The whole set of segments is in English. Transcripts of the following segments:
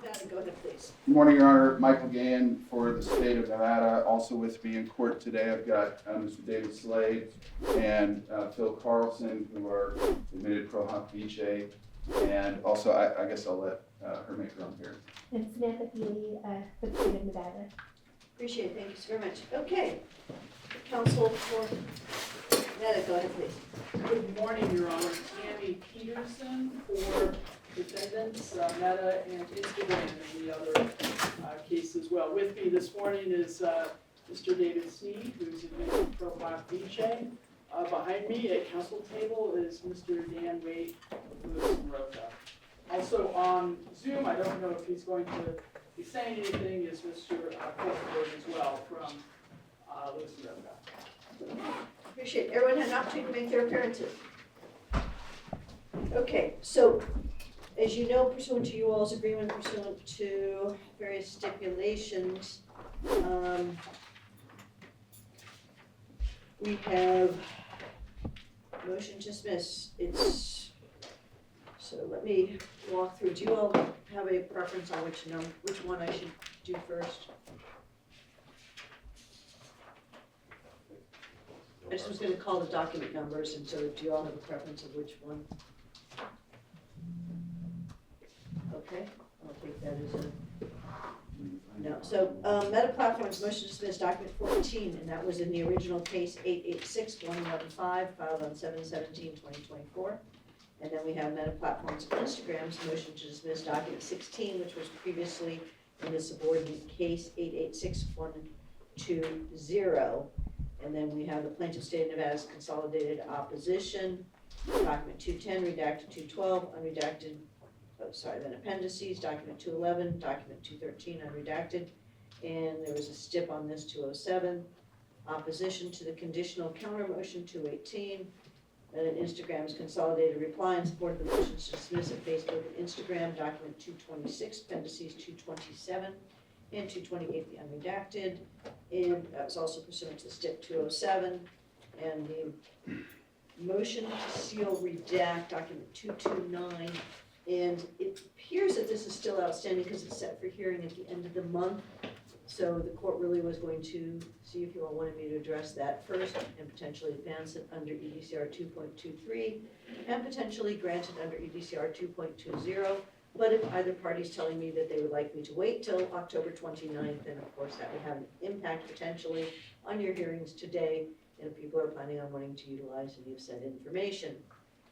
Nevada, go ahead, please. Good morning, Your Honor. Michael Gayan for the state of Nevada. Also with me in court today, I've got Mr. David Slade and Phil Carlson, who are admitted pro hoc vice. And also, I guess I'll let her make her own appearance. And Samantha Feely for the state of Nevada. Appreciate it. Thank you so very much. Okay. Counsel for Nevada, go ahead, please. Good morning, Your Honor. Tammy Peterson for defendants, Meta and Instagram and the other case as well. With me this morning is Mr. David Sneed, who's admitted pro hoc vice. Behind me at council table is Mr. Dan Wade, who is from Roca. Also on Zoom, I don't know if he's going to be saying anything, is Mr. Coltenberg as well from Lewis and Roca. Appreciate it. Everyone had an opportunity to make their appearances. Okay, so as you know, pursuant to you all's agreement, pursuant to various stipulations, we have motion to dismiss. So let me walk through. Do you all have a preference on which one I should do first? I just was going to call the document numbers, and so do you all have a preference of which one? Okay, I'll take that as a no. So Meta Platforms motion to dismiss document 14, and that was in the original case 886-1115 filed on 7/17/2024. And then we have Meta Platforms Instagram's motion to dismiss document 16, which was previously in the subordinate case 886-120. And then we have the plaintiff state of Nevada's consolidated opposition, document 210, redacted 212, unredacted, then appendices, document 211, document 213, unredacted. And there was a stip on this 207, opposition to the conditional counter motion 218, and then Instagram's consolidated reply in support of the motions to dismiss at Facebook and Instagram, document 226, appendices 227 and 228, the unredacted. And that was also pursuant to stip 207, and the motion to seal redact, document 229. And it appears that this is still outstanding because it's set for hearing at the end of the month. So the court really was going to see if you all wanted me to address that first and potentially advance it under EDCR 2.23 and potentially grant it under EDCR 2.20. But if either party's telling me that they would like me to wait till October 29th, then of course that would have an impact potentially on your hearings today, and if people are planning on wanting to utilize any of said information.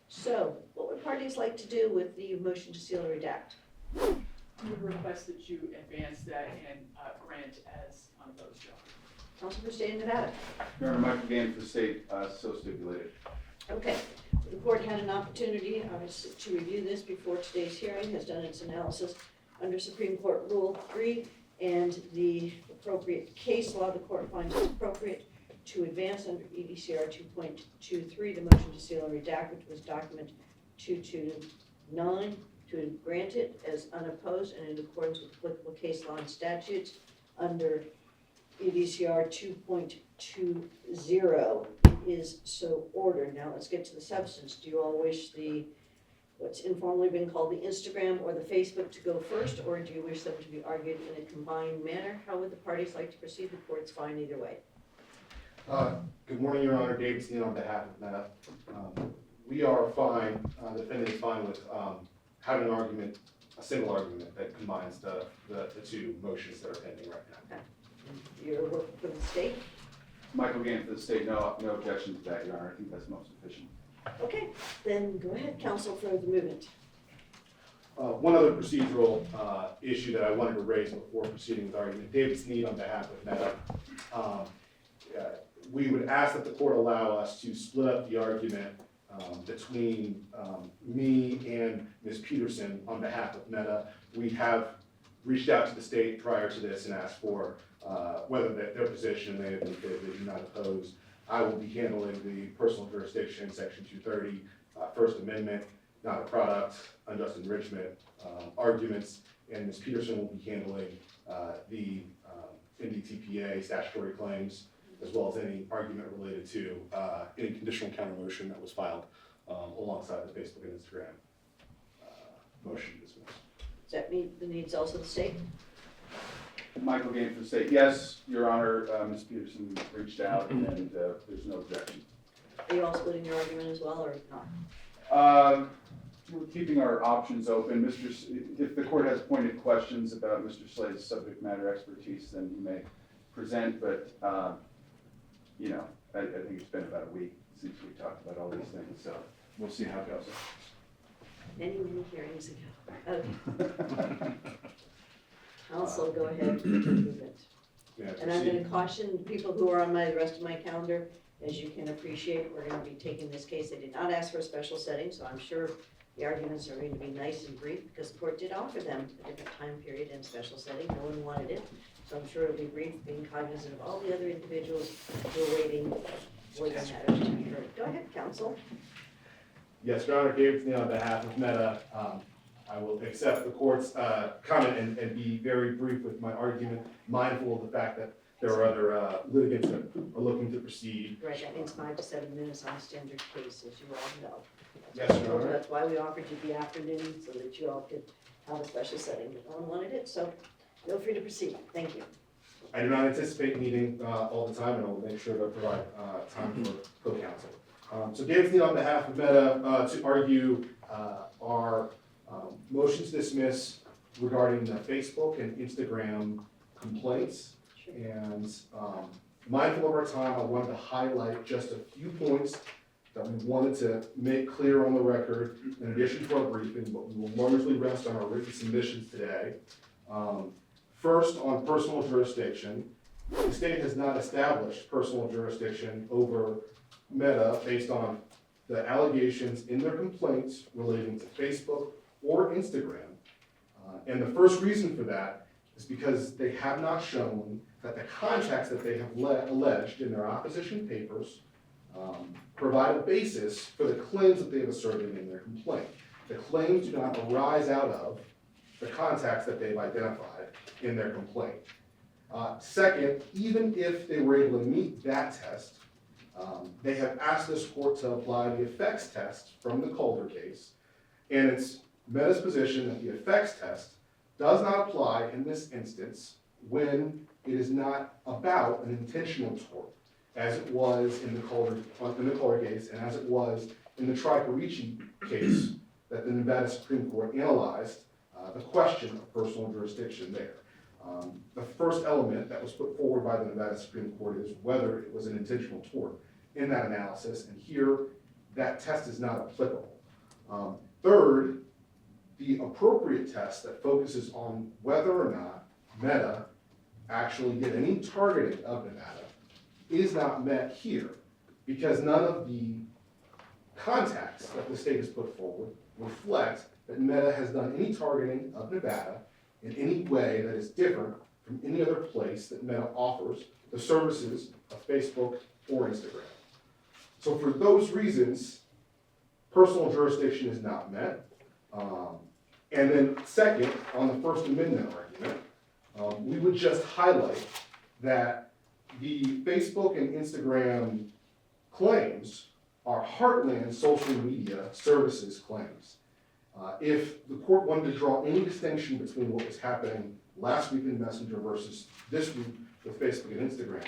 So, what would parties like to do with the motion to seal or redact? I would request that you advance that and grant as unopposed. Council for State of Nevada. Your Honor, Michael Gayan for the state, so stipulated. Okay, the court had an opportunity obviously to review this before today's hearing, has done its analysis under Supreme Court Rule 3 and the appropriate case law. The court finds it appropriate to advance under EDCR 2.23 the motion to seal and redact, which was document 229, to grant it as unopposed and in accordance with applicable case law and statutes under EDCR 2.20. It is so ordered. Now let's get to the substance. Do you all wish the what's informally been called the Instagram or the Facebook to go first, or do you wish them to be argued in a combined manner? How would the parties like to proceed? The court's fine either way. Good morning, Your Honor. David Sneed on behalf of Meta. We are fine, the defendant is fine with having an argument, a single argument that combines the two motions that are pending right now. Okay. You're working for the state? Michael Gayan for the state, no objection to that, Your Honor. I think that's most sufficient. Okay, then go ahead, counsel, for the movement. One other procedural issue that I wanted to raise before proceeding with argument. David Sneed on behalf of Meta. We would ask that the court allow us to split up the argument between me and Ms. Peterson on behalf of Meta. We have reached out to the state prior to this and asked for whether their position, they do not oppose. I will be handling the personal jurisdiction, section 230, First Amendment, not a product, unjust enrichment arguments, and Ms. Peterson will be handling the NDTPA statutory claims, as well as any argument related to any conditional counter motion that was filed alongside the Facebook and Instagram motion dismissed. Does that meet the needs also of the state? Michael Gayan for the state. Yes, Your Honor, Ms. Peterson reached out and there's no objection. Are you all splitting your argument as well, or not? We're keeping our options open. If the court has pointed questions about Mr. Slade's subject matter expertise, then he may present, but, you know, I think it's been about a week since we talked about all these things, so we'll see how it goes. Many hearings ago. Okay. Council, go ahead and move it. Yeah, And I'm gonna caution people who are on the rest of my calendar, as you can appreciate, we're gonna be taking this case. They did not ask for a special setting, so I'm sure the arguments are going to be nice and brief, because the court did offer them a different time period and special setting. No one wanted it, so I'm sure it'll be brief, being cognizant of all the other individuals who are waiting for the matters to be heard. Go ahead, counsel. Yes, Your Honor, gave me on behalf of Meta. I will accept the court's comment and be very brief with my argument, mindful of the fact that there are other litigants that are looking to proceed. Right, that means 5 to 7 minutes on a standard case, as you all know. Yes, Your Honor. That's why we offered you the afternoon, so that you all could have a special setting, but no one wanted it, so feel free to proceed. Thank you. I do not anticipate meeting all the time, and I will make sure to provide time for co-counsel. So David Sneed on behalf of Meta to argue our motion to dismiss regarding the Facebook and Instagram complaints. Sure. And mindful of our time, I wanted to highlight just a few points that we wanted to make clear on the record in addition to our briefing, but we will largely rest on our written submissions today. First, on personal jurisdiction, the state has not established personal jurisdiction over Meta based on the allegations in their complaints relating to Facebook or Instagram. And the first reason for that is because they have not shown that the contacts that they have alleged in their opposition papers provide a basis for the claims that they have asserted in their complaint. The claims do not arise out of the contacts that they've identified in their complaint. Second, even if they were able to meet that test, they have asked this court to apply the effects test from the Calder case, and it's Meta's position that the effects test does not apply in this instance when it is not about an intentional tort, as it was in the Calder case, and as it was in the Tricarici case that the Nevada Supreme Court analyzed the question of personal jurisdiction there. The first element that was put forward by the Nevada Supreme Court is whether it was an intentional tort in that analysis, and here that test is not applicable. Third, the appropriate test that focuses on whether or not Meta actually did any targeting of Nevada is not met here, because none of the contacts that the state has put forward reflect that Meta has done any targeting of Nevada in any way that is different from any other place that Meta offers the services of Facebook or Instagram. So for those reasons, personal jurisdiction is not met. And then second, on the First Amendment argument, we would just highlight that the Facebook and Instagram claims are heartland social media services claims. If the court wanted to draw any distinction between what was happening last week in Messenger versus this week with Facebook and Instagram,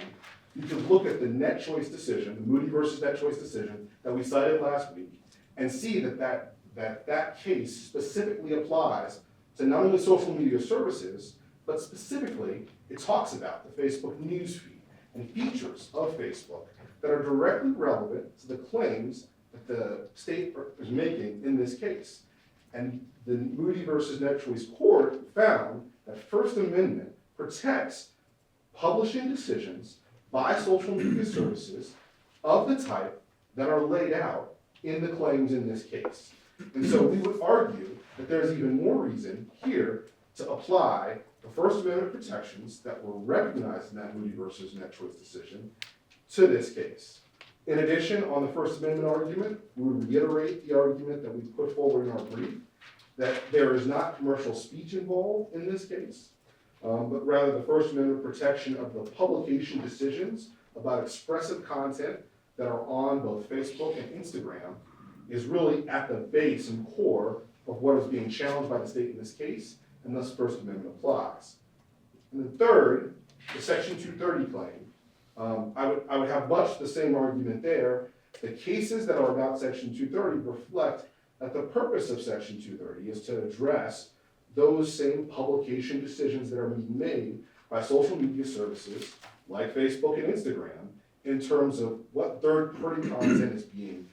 you could look at the Net Choice decision, the Moody versus Net Choice decision that we cited last week, and see that case specifically applies to not only social media services, but specifically it talks about the Facebook newsfeed and features of Facebook that are directly relevant to the claims that the state is making in this case. And the Moody versus Net Choice court found that First Amendment protects publishing decisions by social media services of the type that are laid out in the claims in this case. And so we would argue that there's even more reason here to apply the First Amendment protections that were recognized in that Moody versus Net Choice decision to this case. In addition, on the First Amendment argument, we would reiterate the argument that we put forward in our brief, that there is not commercial speech involved in this case, but rather the First Amendment protection of the publication decisions about expressive content that are on both Facebook and Instagram is really at the base and core of what is being challenged by the state in this case, and thus First Amendment applies. And then third, the Section 230 claim. I would have much the same argument there. The cases that are about Section 230 reflect that the purpose of Section 230 is to address those same publication decisions that are being made by social media services like Facebook and Instagram in terms of what third-party content is being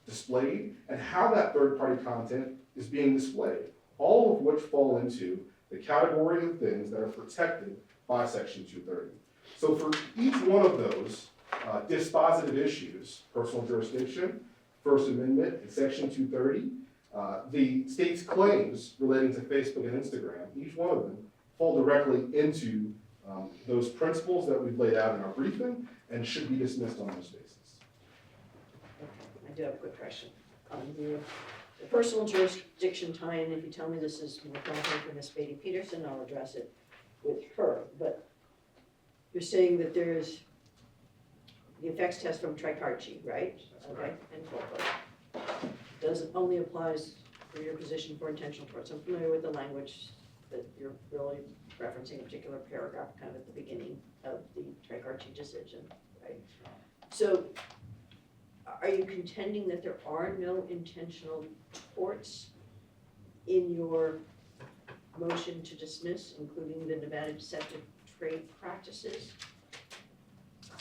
displayed and how that third-party content is being displayed, all of which fall into the category of things that are protected by Section 230. So for each one of those dispositive issues, personal jurisdiction, First Amendment, and Section 230, the state's claims relating to Facebook and Instagram, each one of them fall directly into those principles that we've laid out in our briefing and should be dismissed on those basis. I do have a quick question. The personal jurisdiction tie-in, if you tell me this is more complicated for Ms. Beatty Peterson, I'll address it with her. But you're saying that there's the effects test from Tricarchi, right? Okay, and FOLCO. Doesn't only applies for your position for intentional torts. I'm familiar with the language that you're really referencing, a particular paragraph kind of at the beginning of the Tricarchi decision, right? So are you contending that there are no intentional torts in your motion to dismiss, including the Nevada Deceptive Trade Practices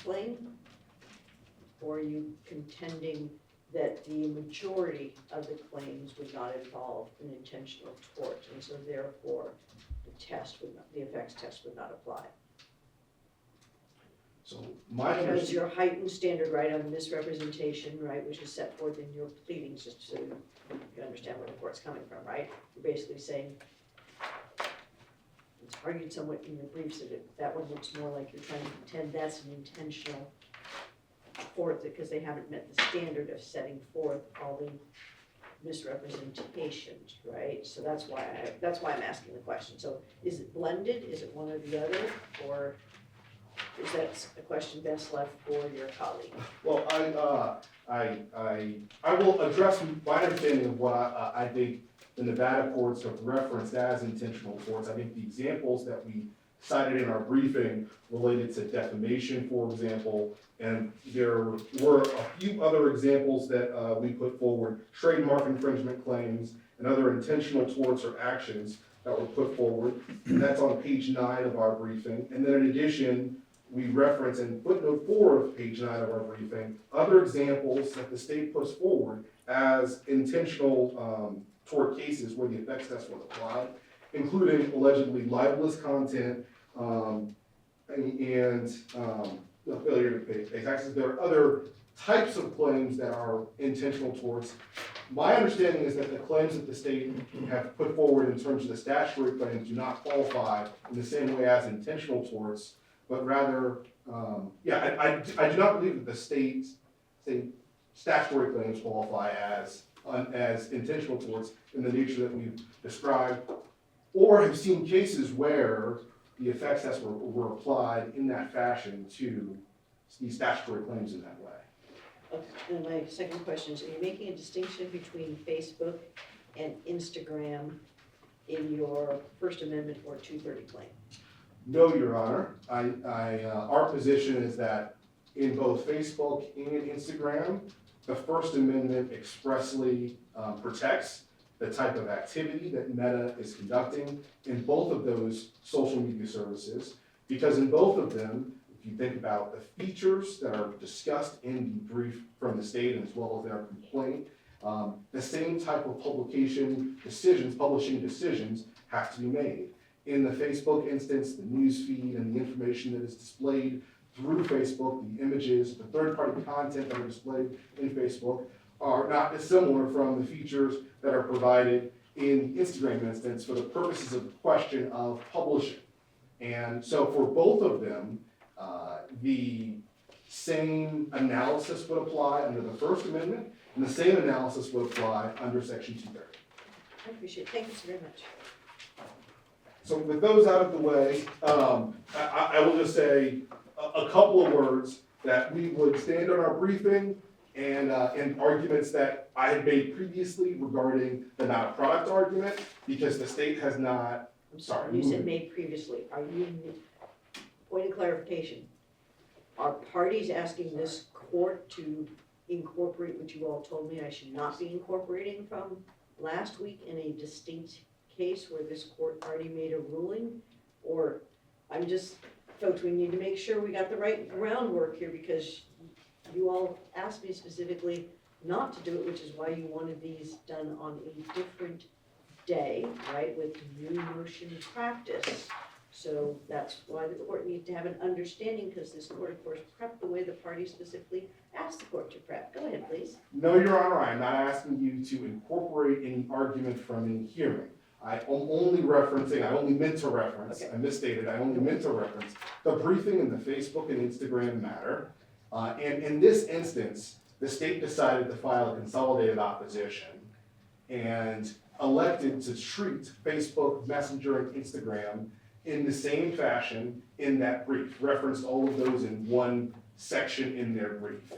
claim? Or are you contending that the majority of the claims would not involve an intentional tort, and so therefore the test would not, the effects test would not apply? So my Because understanding, your heightened standard, right, on misrepresentation, right, which is set forth in your pleadings, just so you can understand where the court's coming from, right? You're basically saying, it's argued somewhat in your briefs that that one looks more like you're trying to pretend that's an intentional tort, because they haven't met the standard of setting forth all the misrepresentations, right? So that's why I'm asking the question. So is it blended? Is it one or the other? Or is that a question best left for your colleague? well, I will address my understanding of what I think the Nevada courts have referenced as intentional torts. I think the examples that we cited in our briefing related to defamation, for example, and there were a few other examples that we put forward, trademark infringement claims and other intentional torts or actions that were put forward. And that's on page 9 of our briefing. And then in addition, we reference in footnote 4 of page 9 of our briefing, other examples that the state puts forward as intentional tort cases where the effects test was applied, including allegedly libelous content and failure to pay taxes. There are other types of claims that are intentional torts. My understanding is that the claims that the state have put forward in terms of the statutory claims do not qualify in the same way as intentional torts, but rather, I do not believe that the state's statutory claims qualify as intentional torts in the nature that we've described, or have seen cases where the effects tests were applied in that fashion to these statutory claims in that way. Okay, and my second question is, are you making a distinction between Facebook and Instagram in your First Amendment or 230 claim? No, Your Honor. Our position is that in both Facebook and Instagram, the First Amendment expressly protects the type of activity that Meta is conducting in both of those social media services, because in both of them, if you think about the features that are discussed in the brief from the state and as well as their complaint, the same type of publishing decisions have to be made. In the Facebook instance, the news feed and the information that is displayed through Facebook, the images, the third-party content that are displayed in Facebook are not dissimilar from the features that are provided in the Instagram instance for the purposes of the question of publishing. And so for both of them, the same analysis would apply under the First Amendment, and the same analysis would apply under Section 230. I appreciate it. Thank you so very much. So with those out of the way, I will just say a couple of words that we would stand on our briefing and arguments that I had made previously regarding the not a product argument, because the state has not, I'm sorry. sorry, you said made previously, are you, point of clarification, are parties asking this court to incorporate what you all told me I should not be incorporating from last week in a distinct case where this court already made a ruling? Or, I'm just, folks, we need to make sure we got the right groundwork here, because you all asked me specifically not to do it, which is why you wanted these done on a different day, right, with new motion practice. So that's why the court needs to have an understanding, because this court, of course, prepped the way the party specifically asked the court to prep. Go ahead, please. No, Your Honor, I am not asking you to incorporate any argument from any hearing. I am only referencing, I only meant to reference, Okay. I misstated, I only meant to reference the briefing in the Facebook and Instagram matter. And in this instance, the state decided to file a consolidated opposition and elected to treat Facebook, Messenger, and Instagram in the same fashion in that brief, referenced all of those in one section in their brief.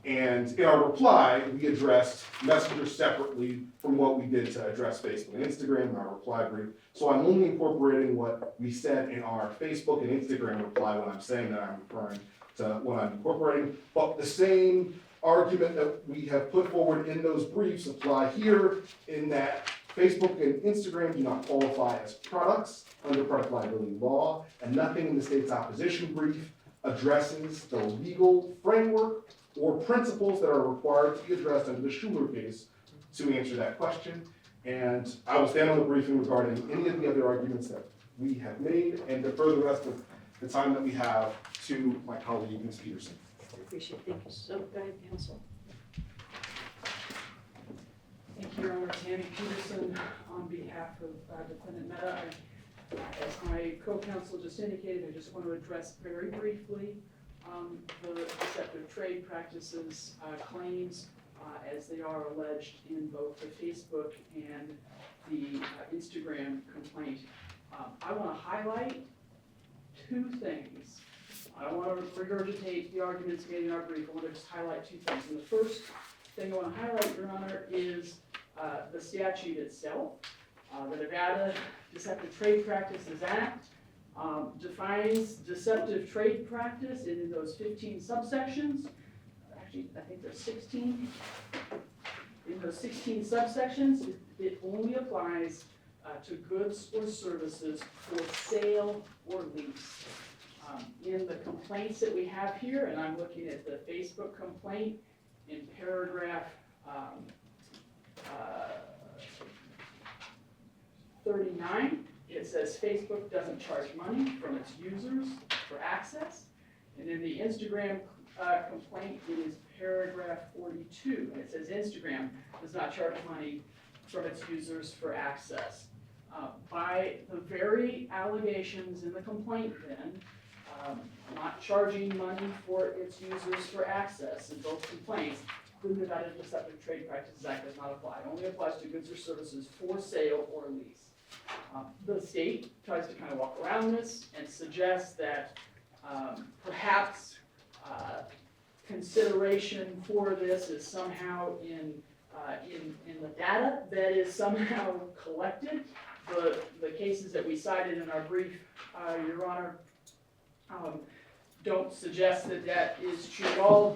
And in our reply, we addressed Messenger separately from what we did to address Facebook and Instagram in our reply brief. So I'm only incorporating what we said in our Facebook and Instagram reply when I'm saying that I'm referring to what I'm incorporating. But the same argument that we have put forward in those briefs apply here, in that Facebook and Instagram do not qualify as products under product liability law, and nothing in the state's opposition brief addresses the legal framework or principles that are required to be addressed under the Schuler case to answer that question. And I will stand on the briefing regarding any of the other arguments that we have made, and defer the rest of the time that we have to my colleague, Ms. Peterson. I appreciate it. Thank you. So, go ahead, counsel. Thank you, Your Honor. Tammy Peterson on behalf of Defendant Meta. As my co-counsel just indicated, I just want to address very briefly the deceptive trade practices claims as they are alleged in both the Facebook and the Instagram complaint. I want to highlight two things. I don't want to regurgitate the arguments made in our brief. I want to just highlight two things. And the first thing I want to highlight, Your Honor, is the statute itself. The Nevada Deceptive Trade Practices Act defines deceptive trade practice in those 15 subsections. Actually, I think there's 16. In those 16 subsections, it only applies to goods or services for sale or lease. In the complaints that we have here, and I'm looking at the Facebook complaint in paragraph 39, it says Facebook doesn't charge money from its users for access. And in the Instagram complaint, it is paragraph 42, and it says Instagram does not charge money from its users for access. By the very allegations in the complaint then, not charging money for its users for access in both complaints, the Nevada Deceptive Trade Practices Act does not apply. It only applies to goods or services for sale or lease. The state tries to kind of walk around this and suggests that perhaps consideration for this is somehow in the data that is somehow collected. The cases that we cited in our brief, Your Honor, don't suggest that that is true at all.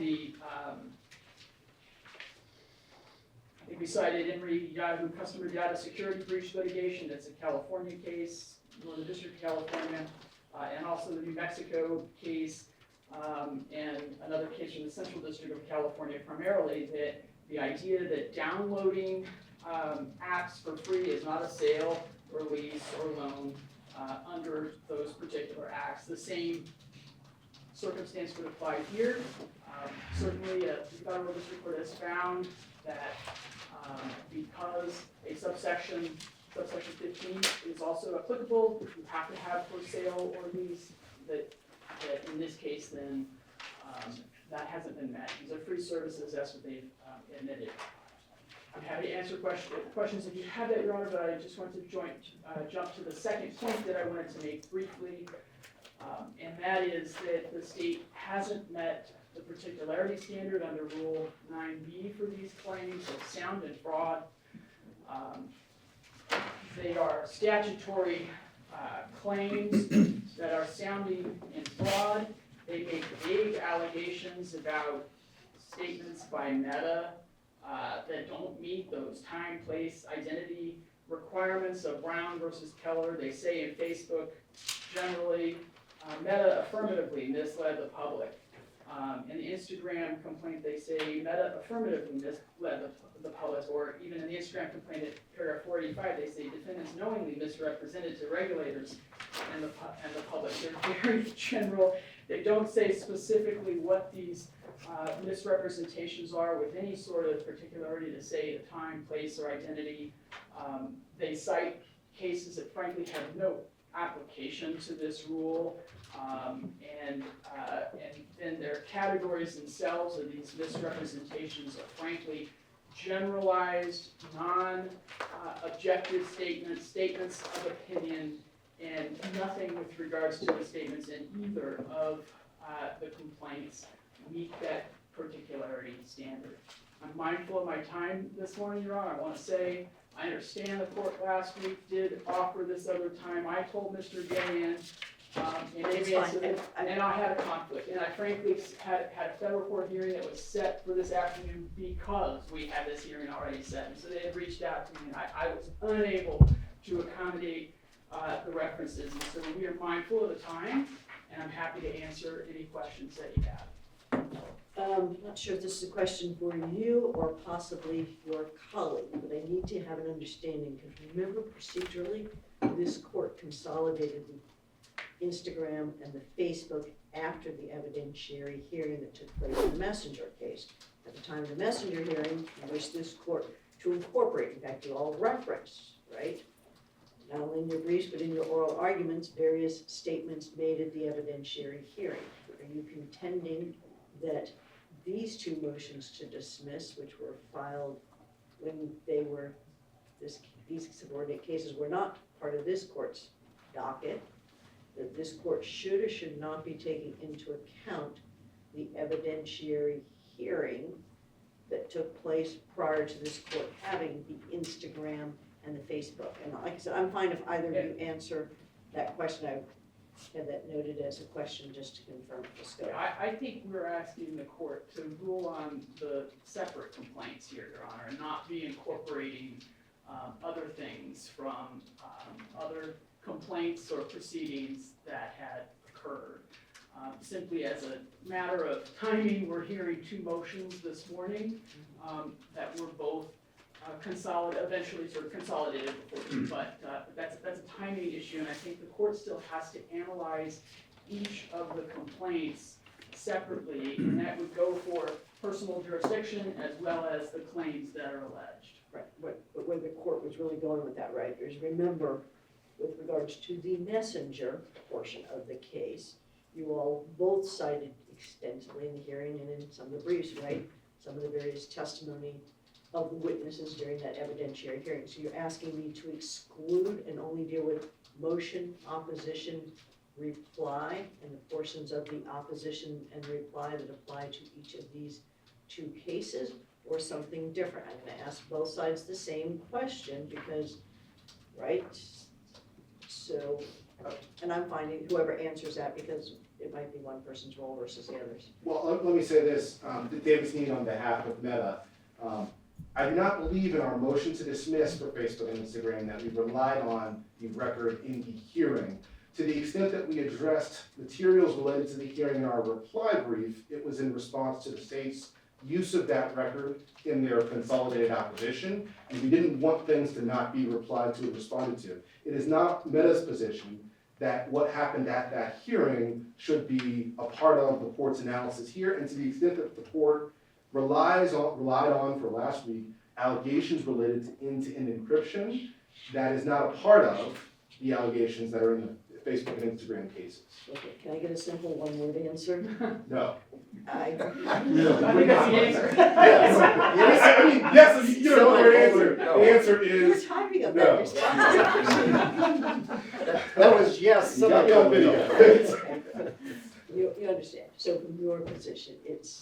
I think we cited Emory Yahoo customer data security breach litigation. That's a California case, Northern District of California, and also the New Mexico case, and another case from the Central District of California, primarily that the idea that downloading apps for free is not a sale or lease or loan under those particular acts. The same circumstance would apply here. Certainly, the Federal District Court has found that because a subsection 15 is also applicable, you have to have for sale or lease, that in this case then that hasn't been met. These are free services, that's what they've admitted. I'm happy to answer questions if you have that, Your Honor, but I just want to jump to the second point that I wanted to make briefly, and that is that the state hasn't met the particularity standard under Rule 9B for these claims of sound and fraud. They are statutory claims that are sounding in fraud. They make vague allegations about statements by Meta that don't meet those time, place, identity requirements of Brown versus Keller. They say in Facebook, generally, Meta affirmatively misled the public. In the Instagram complaint, they say Meta affirmatively misled the public, or even in the Instagram complaint at paragraph 485, they say defendants knowingly misrepresented to regulators and the public. They're very general. They don't say specifically what these misrepresentations are with any sort of particularity to say the time, place, or identity. They cite cases that frankly have no application to this rule, and then their categories themselves of these misrepresentations are frankly generalized, non-objective statements of opinion, and nothing with regards to the statements in either of the complaints meet that particularity standard. I'm mindful of my time this morning, Your Honor. I want to say, I understand the court last week did offer this other time. I told Mr. Gayan, in advance of it, and I had a conflict. And I frankly had a federal court hearing that was set for this afternoon because we had this hearing already set. And so they had reached out to me, and I was unable to accommodate the references. And so we are mindful of the time, and I'm happy to answer any questions that you have. Not sure if this is a question for you or possibly your colleague, but I need to have an understanding, because remember procedurally, this court consolidated the Instagram and the Facebook after the evidentiary hearing that took place in the Messenger case. At the time of the Messenger hearing, I wish this court to incorporate, in fact, you all reference, right? Not only in your briefs, but in your oral arguments, various statements made at the evidentiary hearing. Are you contending that these two motions to dismiss, which were filed when they were, these subordinate cases were not part of this court's docket, that this court should or should not be taking into account the evidentiary hearing that took place prior to this court having the Instagram and the Facebook? And like I said, I'm fine if either of you answer that question. I had that noted as a question just to confirm the scope. I think we're asking the court to rule on the separate complaints here, Your Honor, and not be incorporating other things from other complaints or proceedings that had occurred. Simply as a matter of timing, we're hearing two motions this morning that were both eventually sort of consolidated before you, but that's a timing issue, and I think the court still has to analyze each of the complaints separately, and that would go for personal jurisdiction as well as the claims that are alleged. Right, but where the court was really going with that, right, is remember, with regards to the Messenger portion of the case, you all both cited extensively in the hearing and in some of the briefs, right, some of the various testimony of the witnesses during that evidentiary hearing. So you're asking me to exclude and only deal with motion, opposition, reply, and the portions of the opposition and reply that apply to each of these two cases, or something different? I'm gonna ask both sides the same question because, right? So, and I'm finding whoever answers that, because it might be one person's role versus the others. Well, let me say this, David Sneed on behalf of Meta. I do not believe in our motion to dismiss for Facebook and Instagram that we relied on the record in the hearing. To the extent that we addressed materials related to the hearing in our reply brief, it was in response to the state's use of that record in their consolidated opposition, and we didn't want things to not be replied to and responded to. It is not Meta's position that what happened at that hearing should be a part of the court's analysis here, and to the extent that the court relied on for last week allegations related to end-to-end encryption, that is not a part of the allegations that are in the Facebook and Instagram cases. Okay, can I get a simple one-word answer? No. I No, I think that's the answer. Yes, I mean, yes, you know what the answer. The answer You're is timing of no. that response. That was yes. got me on video. You understand. So from your position, it's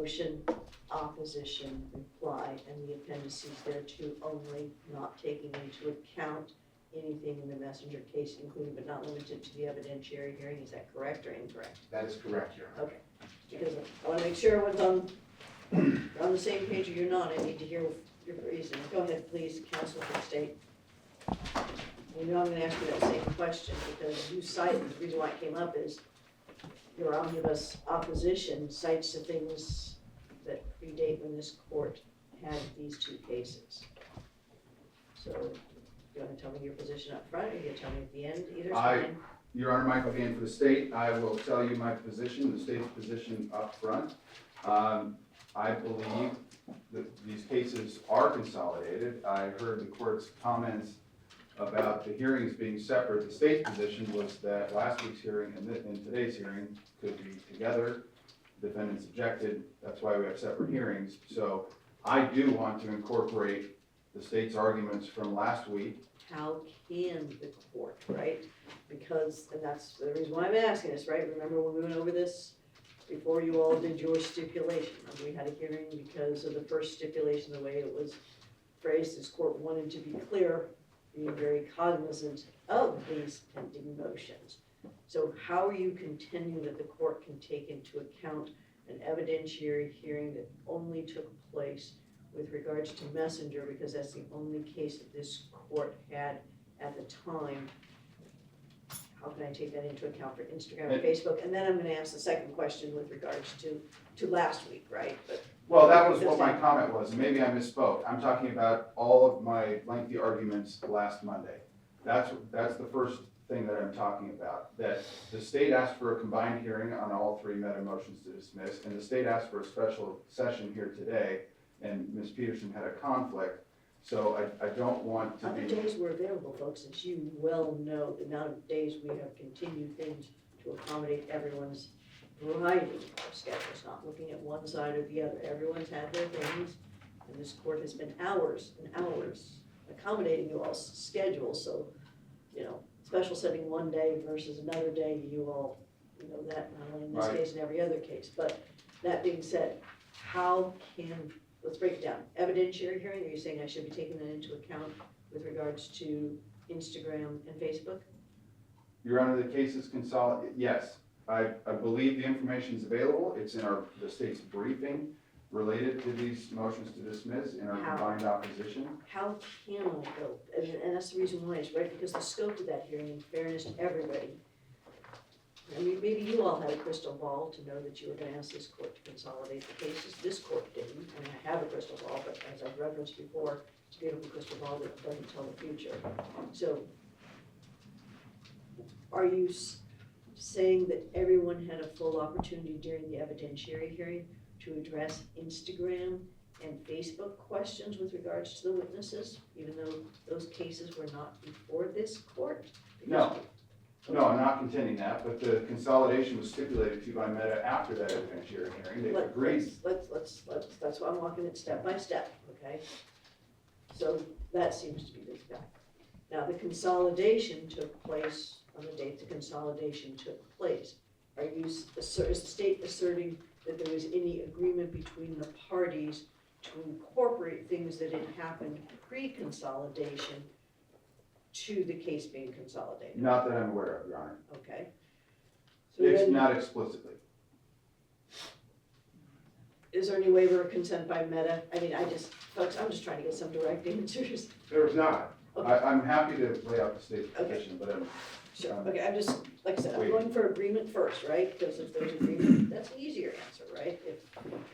motion, opposition, reply, and the appendices thereto only, not taking into account anything in the messenger case, including but not limited to the evidentiary hearing. Is that correct or incorrect? That is correct, Your Honor. Because I want to make sure everyone's on the same page or you're not. I need to hear your reason. Go ahead, please, counsel for the state. You know I'm going to ask you that same question because you cited, the reason why it came up is your omnibus opposition cites the things that predate when this court had these two cases. So, you want to tell me your position up front, or you going to tell me at the end? Either's fine. Your Honor, Michael Gayan for the state. I will tell you my position, the state's position up front. I believe that these cases are consolidated. I heard the court's comments about the hearings being separate. The state's position was that last week's hearing and today's hearing could be together. Defendants objected, that's why we have separate hearings. So I do want to incorporate the state's arguments from last week. How can the court, right? Because, and that's the reason why I'm asking this, right? Remember when we went over this before you all did your stipulation? We had a hearing because of the first stipulation, the way it was phrased, this court wanted to be clear, being very cognizant of these pending motions. So how are you contending that the court can take into account an evidentiary hearing that only took place with regards to messenger, because that's the only case that this court had at the time? How can I take that into account for Instagram and Facebook? And then I'm gonna ask the second question with regards to last week, right? But Well, that was what my comment was. Maybe I misspoke. I'm talking about all of my lengthy arguments last Monday. That's the first thing that I'm talking about, that the state asked for a combined hearing on all three meta motions to dismiss, and the state asked for a special session here today, and Ms. Peterson had a conflict, so I don't want to other be. days were available, folks, as you well know, the amount of days we have continued things to accommodate everyone's variety of schedules, not looking at one side or the other. Everyone's had their things, and this court has been hours and hours accommodating you all's schedules, so, you know, special setting one day versus another day, you all, you know that, not only in this Right. case and every other case. But that being said, how can, let's break it down. Evidentiary hearing, are you saying I should be taking that into account with regards to Instagram and Facebook? Your Honor, the case is consolidated, yes. I believe the information is available. It's in the state's briefing related to these motions to dismiss in our How? combined opposition. How can I go, and that's the reason why, is right, because the scope of that hearing, in fairness to everybody, I mean, maybe you all had a crystal ball to know that you were gonna ask this court to consolidate the cases. This court didn't, and I have a crystal ball, but as I've referenced before, it's a beautiful crystal ball that doesn't tell the future. So, are you saying that everyone had a full opportunity during the evidentiary hearing to address Instagram and Facebook questions with regards to the witnesses, even though those cases were not before this court? No. No, I'm not contending that, but the consolidation was stipulated to by Meta after that evidentiary hearing. They agreed. Let's, that's why I'm walking it step by step, okay? So that seems to be the fact. Now, the consolidation took place on the date the consolidation took place. Are you, is the state asserting that there was any agreement between the parties to incorporate things that had happened pre-consolidation to the case being consolidated? Not that I'm aware of, Your Honor. Okay. So It's then, not explicitly. is there any waiver of consent by Meta? I mean, folks, I'm just trying to get some direct answers. There was not. Okay. I'm happy to lay out the state's Okay. position, but I'm Sure, okay, I'm just, like I said, I'm Wait. going for agreement first, right? Because if there's agreement, that's an easier answer, right? If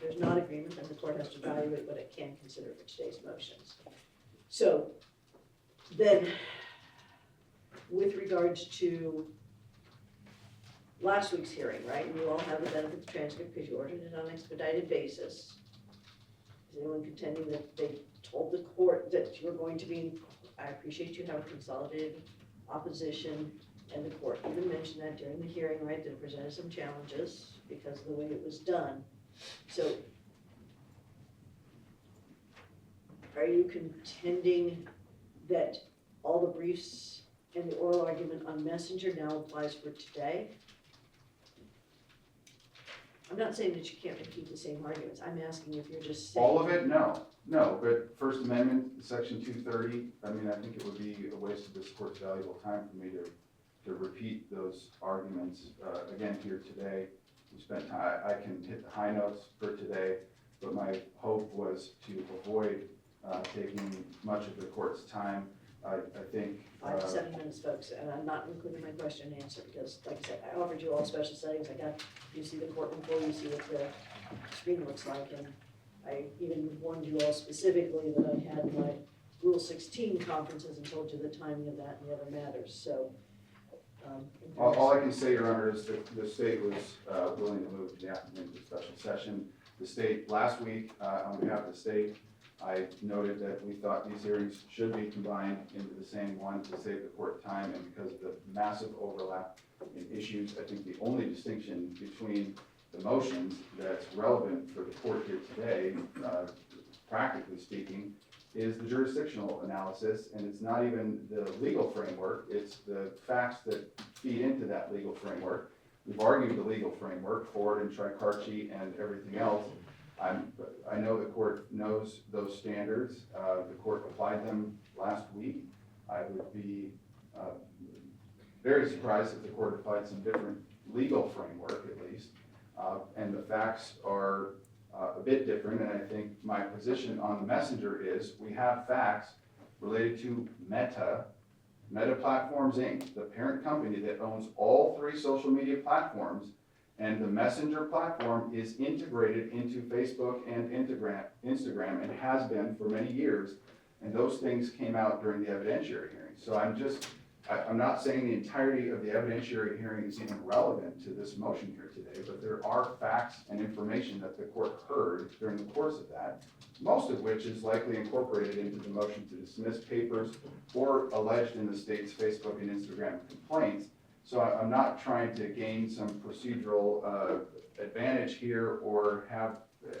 there's not agreement, then the court has to evaluate what it can consider for today's motions. So, then, with regards to last week's hearing, right? You all have the benefit of the transcript because you ordered it on an expedited basis. Is anyone contending that they told the court that you were going to be, I appreciate you have consolidated opposition, and the court even mentioned that during the hearing, right, that it presented some challenges because of the way it was done. So, are you contending that all the briefs and the oral argument on Messenger now applies for today? I'm not saying that you can't repeat the same arguments, I'm asking if you're just saying. All of it? No, but First Amendment, Section 230, I mean, I think it would be a waste of this court's valuable time for me to repeat those arguments, again here today. We spent time, I can hit the high notes for today, but my hope was to avoid taking much of the court's time. I think. 5 to 7 minutes, folks, and I'm not including my question and answer, because like I said, I offered you all special settings, you see the courtroom floor, you see what the screen looks like, and I even warned you all specifically that I had my Rule 16 conferences and told you the timing of that and the other matters, so. All I can say, Your Honor, is that the state was willing to move the afternoon to special session. The state, last week, on behalf of the state, I noted that we thought these hearings should be combined into the same one to save the court time, and because of the massive overlap in issues, I think the only distinction between the motions that's relevant for the court here today, practically speaking, is the jurisdictional analysis, and it's not even the legal framework, it's the facts that feed into that legal framework. We've argued the legal framework, Ford and Tricarci and everything else. I know the court knows those standards. The court applied them last week. I would be very surprised if the court applied some different legal framework, at least. And the facts are a bit different, and I think my position on the messenger is we have facts related to Meta Platforms Inc., the parent company that owns all 3 social media platforms, and the messenger platform is integrated into Facebook and Instagram and has been for many years, and those things came out during the evidentiary hearing. So I'm not saying the entirety of the evidentiary hearing is even relevant to this motion here today, but there are facts and information that the court heard during the course of that, most of which is likely incorporated into the motion to dismiss papers or alleged in the state's Facebook and Instagram complaints. So I'm not trying to gain some procedural advantage here or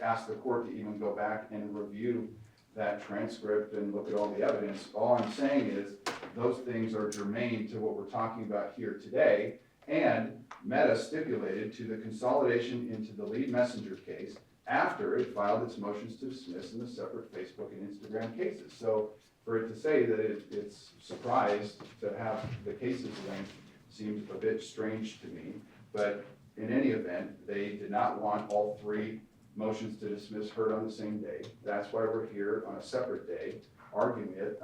ask the court to even go back and review that transcript and look at all the evidence. All I'm saying is those things are germane to what we're talking about here today, and Meta stipulated to the consolidation into the lead messenger case after it filed its motions to dismiss in the separate Facebook and Instagram cases. So for it to say that it's surprised to have the cases linked seems a bit strange to me, but in any event, they did not want all 3 motions to dismiss heard on the same day. That's why we're here on a separate day, arguing it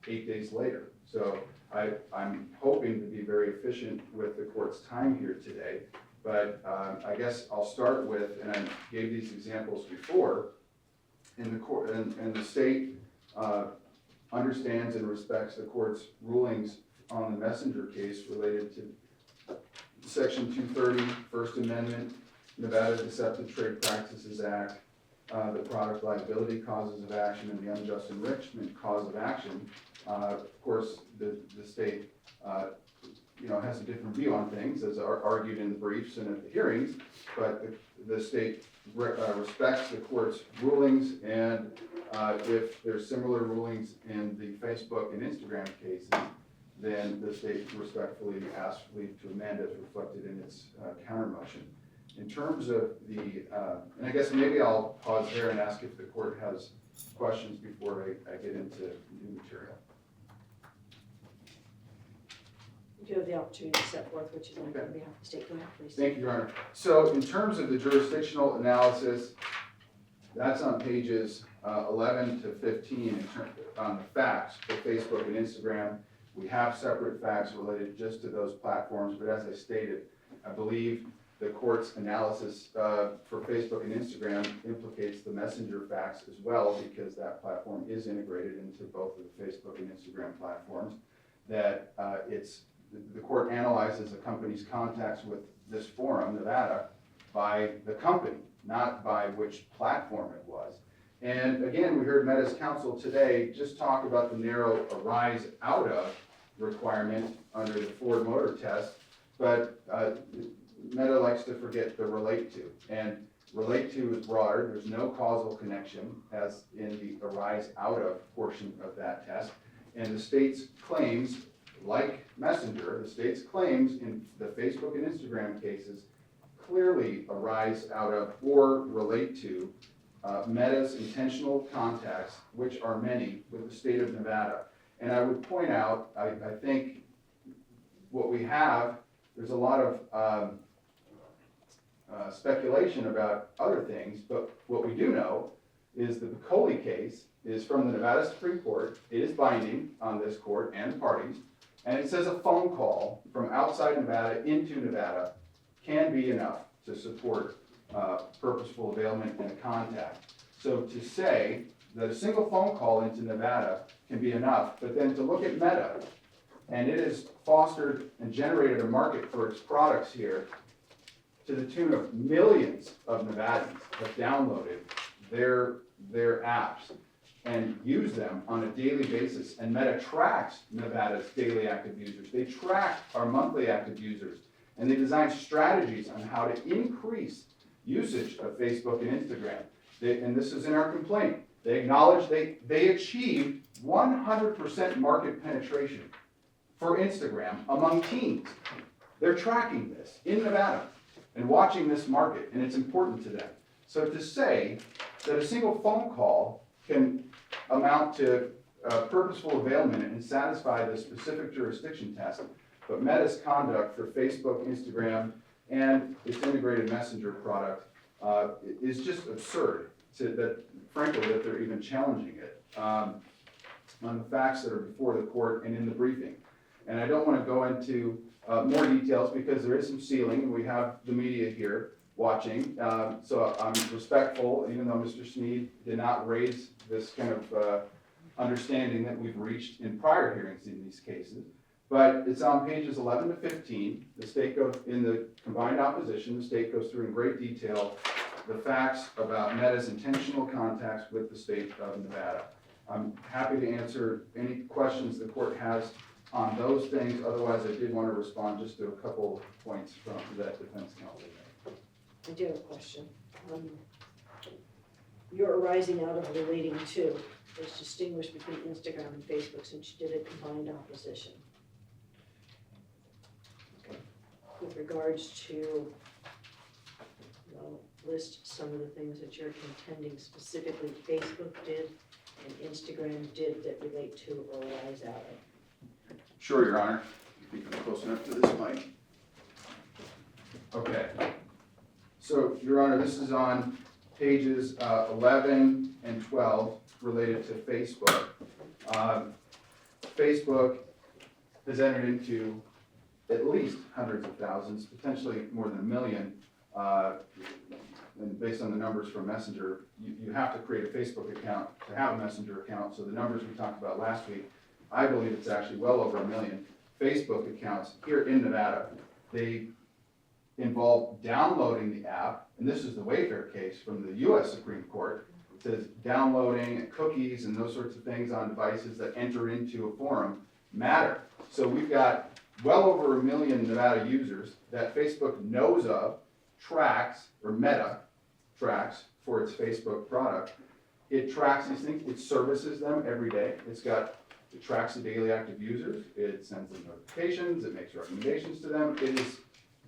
8 days later. So I'm hoping to be very efficient with the court's time here today, but I guess I'll start with, and I gave these examples before, in the court, and the state understands and respects the court's rulings on the messenger case related to Section 230, First Amendment, Nevada Deceptive Trade Practices Act, the product liability causes of action, and the unjust enrichment cause of action. Of course, the state has a different view on things, as argued in the briefs and at the hearings, but the state respects the court's rulings, and if there's similar rulings in the Facebook and Instagram cases, then the state respectfully asks leave to amend as reflected in its counter motion. In terms of the, and I guess maybe I'll pause there and ask if the court has questions before I get into new material. You have the opportunity to set forth what you'd like on behalf of the state. Go ahead, please. Thank you, Your Honor. So in terms of the jurisdictional analysis, that's on pages 11 to 15 on the facts for Facebook and Instagram. We have separate facts related just to those platforms, but as I stated, I believe the court's analysis for Facebook and Instagram implicates the messenger facts as well, because that platform is integrated into both of the Facebook and Instagram platforms. That the court analyzes a company's contacts with this forum, Nevada, by the company, not by which platform it was. And again, we heard Meta's counsel today just talk about the narrow arise out of requirement under the Ford Motor test, but Meta likes to forget the relate to. And relate to is broader. There's no causal connection as in the arise out of portion of that test. And the state's claims, like Messenger, the state's claims in the Facebook and Instagram cases clearly arise out of or relate to Meta's intentional contacts, which are many, with the state of Nevada. And I would point out, I think what we have, there's a lot of speculation about other things, but what we do know is the Piccoli case is from the Nevada Supreme Court. It is binding on this court and the parties, and it says a phone call from outside Nevada into Nevada can be enough to support purposeful availment and contact. So to say that a single phone call into Nevada can be enough, but then to look at Meta, and it has fostered and generated a market for its products here to the tune of millions of Nevadans have downloaded their apps and use them on a daily basis. And Meta tracks Nevada's daily active users. They track our monthly active users. And they design strategies on how to increase usage of Facebook and Instagram. And this is in our complaint. They acknowledge they achieved 100% market penetration for Instagram among teens. They're tracking this in Nevada and watching this market, and it's important to them. So to say that a single phone call can amount to purposeful availment and satisfy the specific jurisdiction test, but Meta's conduct for Facebook, Instagram, and its integrated messenger product is just absurd. Frankly, that they're even challenging it on the facts that are before the court and in the briefing. And I don't want to go into more details because there is some sealing, and we have the media here watching. So I'm respectful, even though Mr. Sneed did not raise this kind of understanding that we've reached in prior hearings in these cases. But it's on pages 11 to 15. The state goes, in the combined opposition, the state goes through in great detail the facts about Meta's intentional contacts with the state of Nevada. I'm happy to answer any questions the court has on those things. Otherwise, I did want to respond just to a couple points from that defense counsel made. I do have a question. You're arising out of relating to, is distinguished between Instagram and Facebook since you did a combined opposition. Okay. With regards to, list some of the things that you're contending specifically Facebook did and Instagram did that relate to or arise out of. Sure, Your Honor. If you come close enough to this mic. Okay. So, Your Honor, this is on pages 11 and 12 related to Facebook. Facebook has entered into at least hundreds of thousands, potentially more than 1 million. And based on the numbers from Messenger, you have to create a Facebook account to have a Messenger account. So the numbers we talked about last week, I believe it's actually well over 1 million Facebook accounts here in Nevada. They involve downloading the app, and this is the Wayfair case from the US Supreme Court. It says downloading and cookies and those sorts of things on devices that enter into a forum matter. So we've got well over 1 million Nevada users that Facebook knows of, tracks, or Meta tracks for its Facebook product. It tracks these things, it services them every day. It tracks the daily active users, it sends them notifications, it makes recommendations to them. It is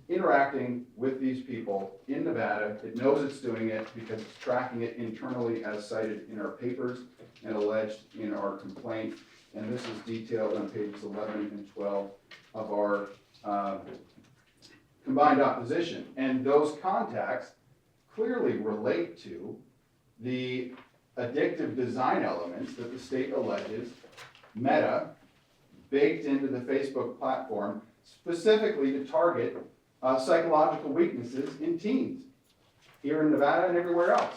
interacting with these people in Nevada. It knows it's doing it because it's tracking it internally as cited in our papers and alleged in our complaint. And this is detailed on pages 11 and 12 of our combined opposition. And those contacts clearly relate to the addictive design elements that the state alleges Meta baked into the Facebook platform specifically to target psychological weaknesses in teens here in Nevada and everywhere else.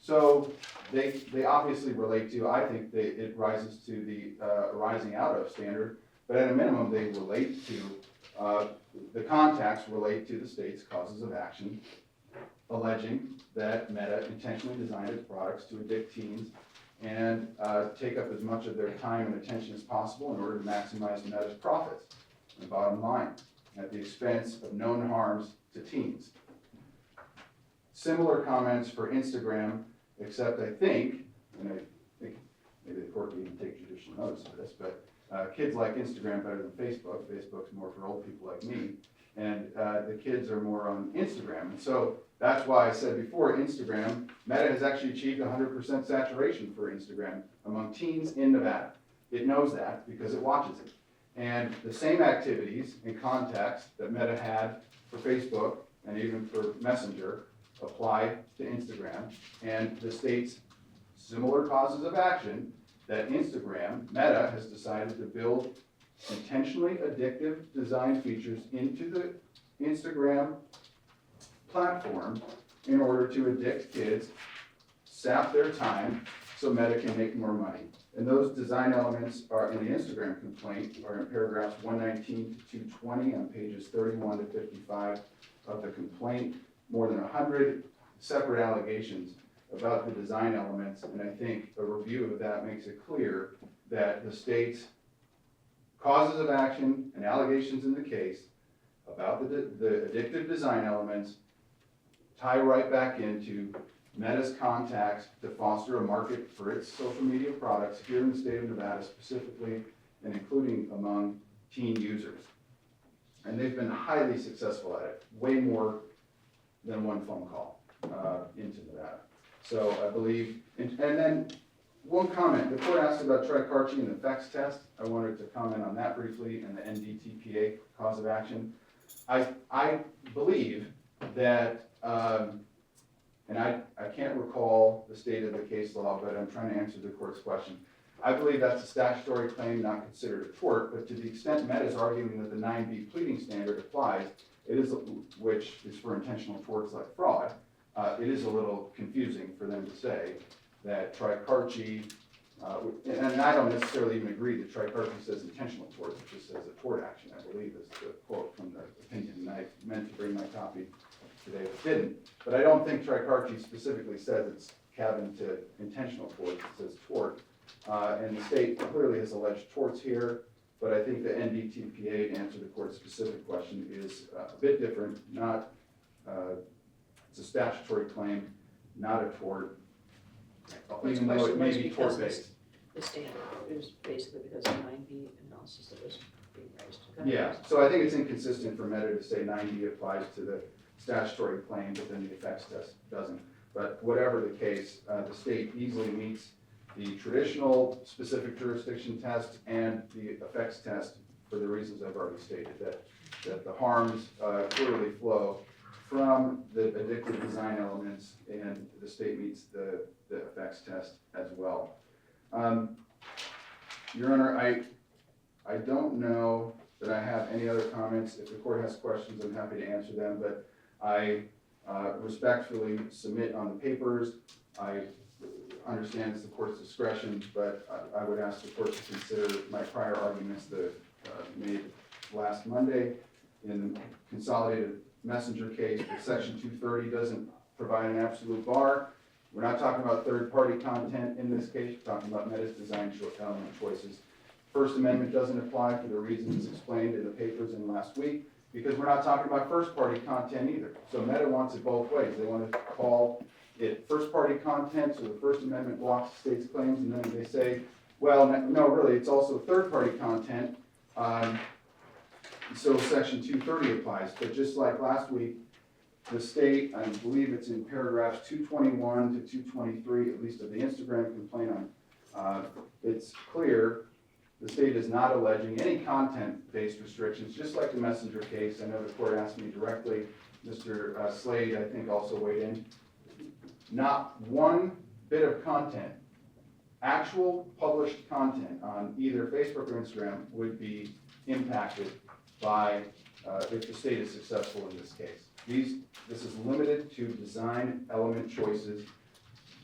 So they obviously relate to, I think it rises to the arising out of standard, but at a minimum they relate to, the contacts relate to the state's causes of action, alleging that Meta intentionally designed its products to addict teens and take up as much of their time and attention as possible in order to maximize Meta's profits and bottom line at the expense of known harms to teens. Similar comments for Instagram, except I think, and I think maybe the court can even take judicial notice of this, but kids like Instagram better than Facebook. Facebook's more for old people like me. And the kids are more on Instagram. And so that's why I said before, Instagram, Meta has actually achieved 100% saturation for Instagram among teens in Nevada. It knows that because it watches it. And the same activities and context that Meta had for Facebook and even for Messenger apply to Instagram. And the state's similar causes of action that Instagram, Meta, has decided to build intentionally addictive design features into the Instagram platform in order to addict kids, sap their time, so Meta can make more money. And those design elements are in the Instagram complaint, are in paragraphs 119 to 220 on pages 31 to 55 of the complaint. More than 100 separate allegations about the design elements, and I think a review of that makes it clear that the state's causes of action and allegations in the case about the addictive design elements tie right back into Meta's contacts to foster a market for its social media products here in the state of Nevada specifically, and including among teen users. And they've been highly successful at it, way more than one phone call into Nevada. So I believe, and then one comment, the court asked about tricarchine and the effects test. I wanted to comment on that briefly and the NDTPA cause of action. I believe that, and I can't recall the state of the case law, but I'm trying to answer the court's question. I believe that's a statutory claim not considered a tort, but to the extent Meta is arguing that the 9B pleading standard applies, which is for intentional torts like fraud, it is a little confusing for them to say that tricarchine, and I don't necessarily even agree that tricarchine says intentional torts, it just says a tort action, I believe is the quote from the opinion, and I meant to bring my copy today, but didn't. But I don't think tricarchine specifically says it's cabin to intentional torts, it says tort. And the state clearly has alleged torts here, but I think the NDTPA, to answer the court's specific question, is a bit different. It's a statutory claim, not a tort, even though it may be tort-based. The standard, it was basically because of 9B analysis that was being raised. Yeah, so I think it's inconsistent for Meta to say 90 applies to the statutory claim, but then the effects test doesn't. But whatever the case, the state easily meets the traditional specific jurisdiction test and the effects test for the reasons I've already stated, that the harms clearly flow from the addictive design elements, and the state meets the effects test as well. Your Honor, I don't know that I have any other comments. If the court has questions, I'm happy to answer them, but I respectfully submit on the papers. I understand it's the court's discretion, but I would ask the court to consider my prior arguments that made last Monday in the consolidated messenger case. The section 230 doesn't provide an absolute bar. We're not talking about third-party content in this case. We're talking about Meta's design element choices. First Amendment doesn't apply for the reasons explained in the papers in last week, because we're not talking about first-party content either. So Meta wants it both ways. They want to call it first-party content, so the First Amendment blocks the state's claims, and then they say, well, no, really, it's also third-party content, so section 230 applies. But just like last week, the state, I believe it's in paragraphs 221 to 223, at least of the Instagram complaint on, it's clear the state is not alleging any content-based restrictions, just like the messenger case. I know the court asked me directly. Mr. Slade, I think, also weighed in. Not one bit of content, actual published content on either Facebook or Instagram would be impacted by if the state is successful in this case. This is limited to design element choices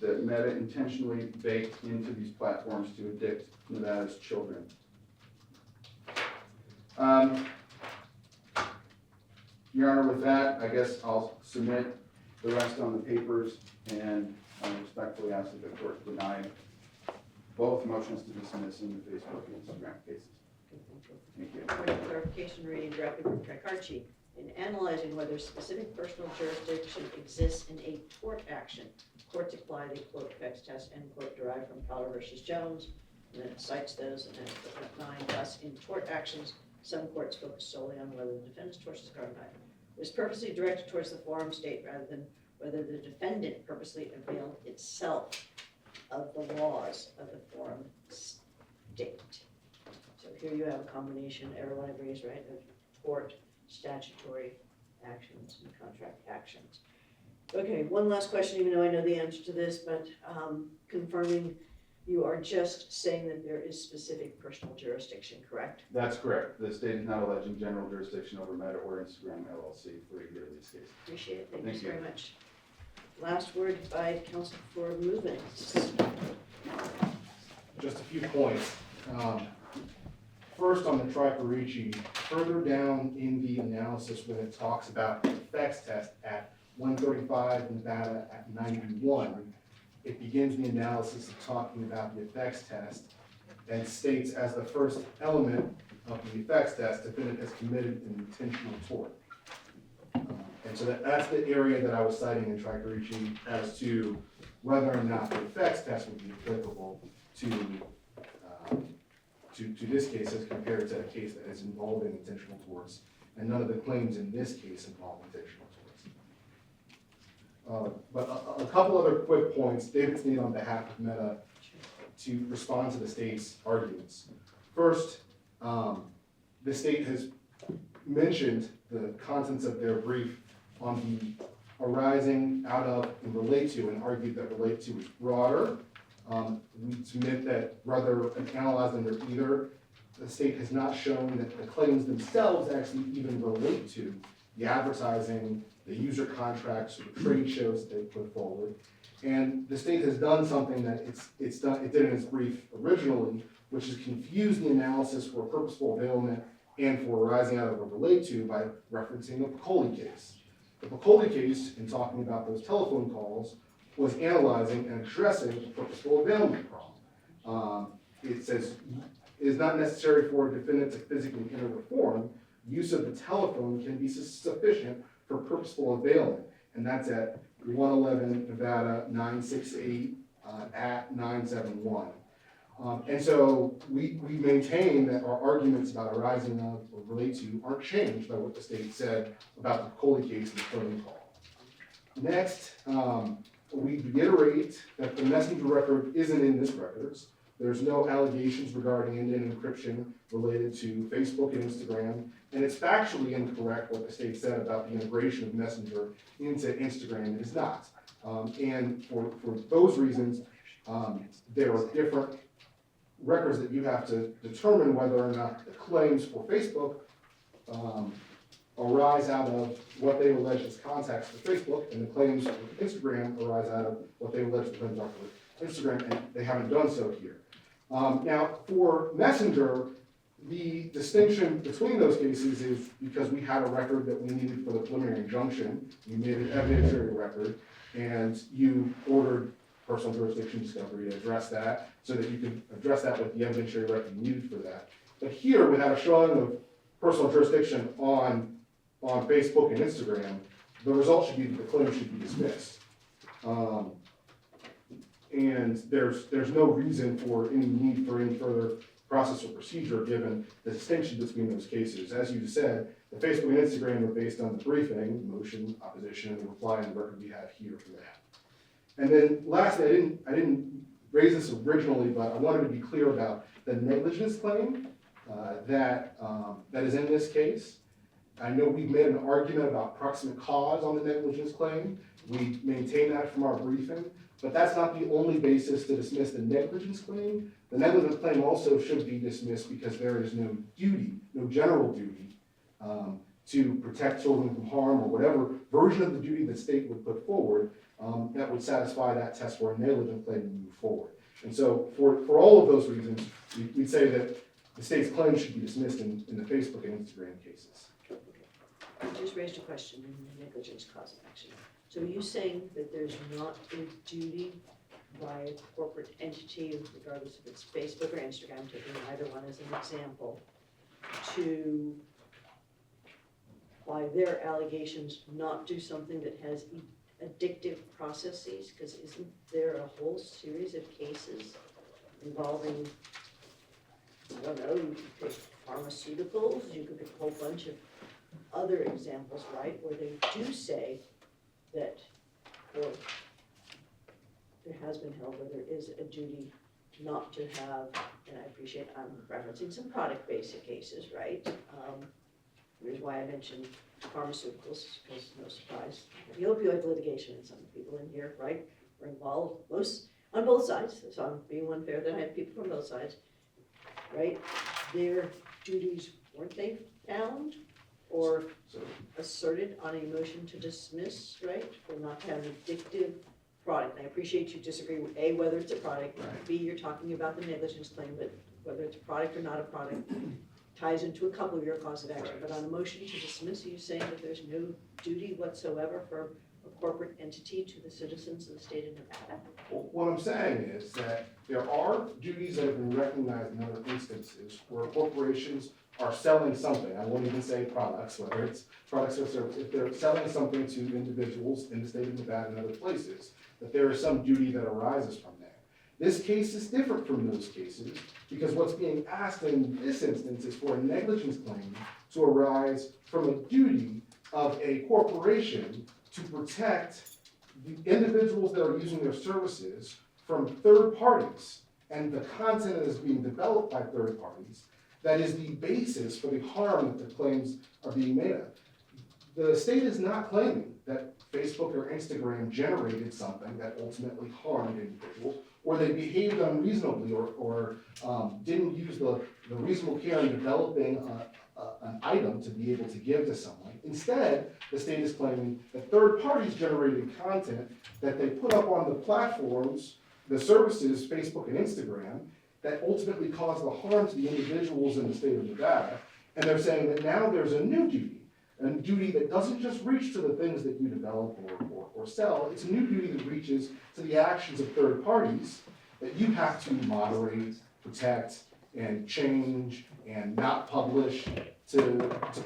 that Meta intentionally baked into these platforms to addict Nevada's children. Your Honor, with that, I guess I'll submit the rest on the papers, and I respectfully ask that the court deny both motions to dismiss in the Facebook and Instagram cases. Thank you. Point of clarification, reading directly from tricarchine. In analyzing whether specific personal jurisdiction exists in a tort action, courts apply the quote effects test, end quote, derived from Fowler versus Jones, and then it cites those, and then footnote 9. Thus, in tort actions, Some courts focus solely on whether the defendant's tortious is covered by it. Was purposely directed towards the forum state rather than whether the defendant purposely availed itself of the laws of the forum state. So here you have a combination, everyone agrees, right, of tort, statutory actions, and contract actions. Okay, one last question, even though I know the answer to this, but confirming you are just saying that there is specific personal jurisdiction, correct? That's correct. The state is not alleging general jurisdiction over Meta or Instagram LLC for either of these cases. Appreciate it, thank Thank you you. very much. Last word by counsel for movements. Just a few points. First, on the Triparici, further down in the analysis when it talks about the effects test at 135, Nevada at 91, it begins the analysis of talking about the effects test and states as the first element of the effects test, defendant has committed an intentional tort. And so that's the area that I was citing in Triparici as to whether or not the effects test would be applicable to this case as compared to a case that is involving intentional torts, and none of the claims in this case involve intentional torts. But a couple other quick points. David Sneed on behalf of Meta to respond to the state's arguments. First, the state has mentioned the contents of their brief on the arising out of and relate to, and argued that relate to is broader. We submit that rather than analyze under either, the state has not shown that the claims themselves actually even relate to the advertising, the user contracts, or the trade shows that they put forward. And the state has done something that it did in its brief originally, which is confuse the analysis for purposeful availment and for arising out of or relate to by referencing the Piccoli case. The Piccoli case, in talking about those telephone calls, was analyzing and addressing the purposeful availment problem. It says it is not necessary for a defendant to physically enter the forum. Use of the telephone can be sufficient for purposeful availment, and that's at 111 Nevada 968 at 971. And so we maintain that our arguments about arising of or relate to aren't changed by what the state said about the Piccoli case and the phone call. Next, we reiterate that the messenger record isn't in this records. There's no allegations regarding end-to-end encryption related to Facebook and Instagram, and it's factually incorrect what the state said about the integration of Messenger into Instagram. It is not. And for those reasons, there are different records that you have to determine whether or not the claims for Facebook arise out of what they allege as contacts for Facebook, and the claims for Instagram arise out of what they allege the claims are for Instagram, and they haven't done so here. Now, for Messenger, the distinction between those cases is because we had a record that we needed for the preliminary injunction, you made an evidentiary record, and you ordered personal jurisdiction discovery to address that, so that you could address that with the evidentiary record you needed for that. But here, we had a showing of personal jurisdiction on Facebook and Instagram. The result should be that the claim should be dismissed. And there's no reason for any need for any further process or procedure given the distinction between those cases. As you said, the Facebook and Instagram were based on the briefing, motion, opposition, and the reply and the record we have here for that. And then lastly, I didn't raise this originally, but I wanted to be clear about the negligence claim that is in this case. I know we've made an argument about proximate cause on the negligence claim. We maintain that from our briefing, but that's not the only basis to dismiss the negligence claim. The negligence claim also should be dismissed because there is no duty, no general duty to protect children from harm or whatever version of the duty the state would put forward that would satisfy that test for a negligence claim to move forward. And so for all of those reasons, we'd say that the state's claim should be dismissed in the Facebook and Instagram cases. I just raised a question in the negligence cause of action. So are you saying that there's not a duty by a corporate entity, regardless if it's Facebook or Instagram, taking either one as an example, to, by their allegations, not do something that has addictive processes? Because isn't there a whole series of cases involving don't know, you could pick pharmaceuticals, you could pick a whole bunch of other examples, right, where they do say that, or there has been held where there is a duty not to have, and I appreciate, I'm referencing some product basic cases, right? Here's why I mentioned pharmaceuticals, because no surprise, the opioid litigation, and some people in here, right, were involved, most, on both sides, so I'm being unfair that I have people from both sides, right? Their duties, weren't they found or So, asserted on a motion to dismiss, right, for not to have an addictive product? And I appreciate you disagree with A, whether it's a product, Right. B, you're talking about the negligence claim, but whether it's a product or not a product ties into a couple of your cause of action. Right. But on a motion to dismiss, are you saying that there's no duty whatsoever for a corporate entity to the citizens of the state of Nevada? well, what I'm saying is that there are duties that have been recognized in other instances where corporations are selling something, I won't even say products, whether it's products or services, if they're selling something to individuals in the state of Nevada and other places, that there is some duty that arises from there. This case is different from those cases, because what's being asked in this instance is for a negligence claim to arise from a duty of a corporation to protect the individuals that are using their services from third parties and the content that is being developed by third parties that is the basis for the harm that the claims are being made of. The state is not claiming that Facebook or Instagram generated something that ultimately harmed individuals, or they behaved unreasonably, or didn't use the reasonable care in developing an item to be able to give to someone. Instead, the state is claiming that third parties generated content that they put up on the platforms, the services, Facebook and Instagram, that ultimately caused the harm to the individuals in the state of Nevada. And they're saying that now there's a new duty that doesn't just reach to the things that you develop or sell, it's a new duty that reaches to the actions of third parties that you have to moderate, protect, and change, and not publish to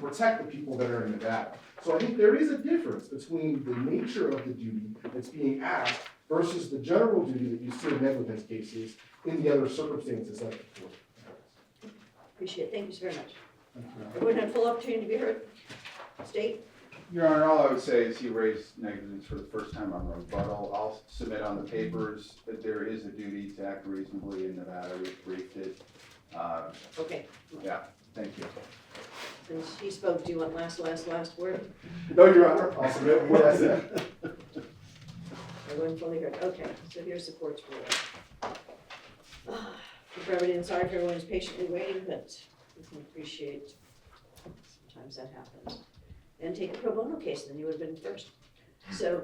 protect the people that are in Nevada. So I think there is a difference between the nature of the duty that's being asked versus the general duty that you see in negligence cases in the other circumstances like the court. Appreciate it, thank you so very much. Everyone had full opportunity to be heard? State? Your Honor, all I would say is he raised negligence for the first time on rebuttal. I'll submit on the papers that there is a duty to act reasonably in Nevada. We've briefed it. Okay, Yeah, thank you. since he spoke, do you want last word? No, Your Honor, I'll submit what I said. Everyone fully heard, okay, so here's the court's ruling. For brevity, and sorry for everyone who's patiently waiting, but we can appreciate sometimes that happens. And take a pro bono case, then you would have been first. So,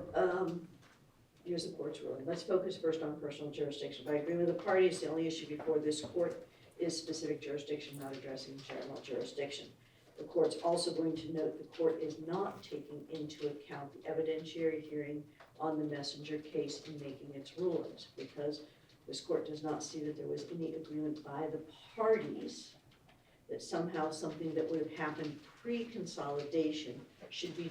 here's the court's ruling. Let's focus first on personal jurisdiction. By agreement of the parties, the only issue before this court is specific jurisdiction, not addressing general jurisdiction. The court's also going to note the court is not taking into account the evidentiary hearing on the messenger case in making its rulings, because this court does not see that there was any agreement by the parties that somehow something that would have happened pre-consolidation should be,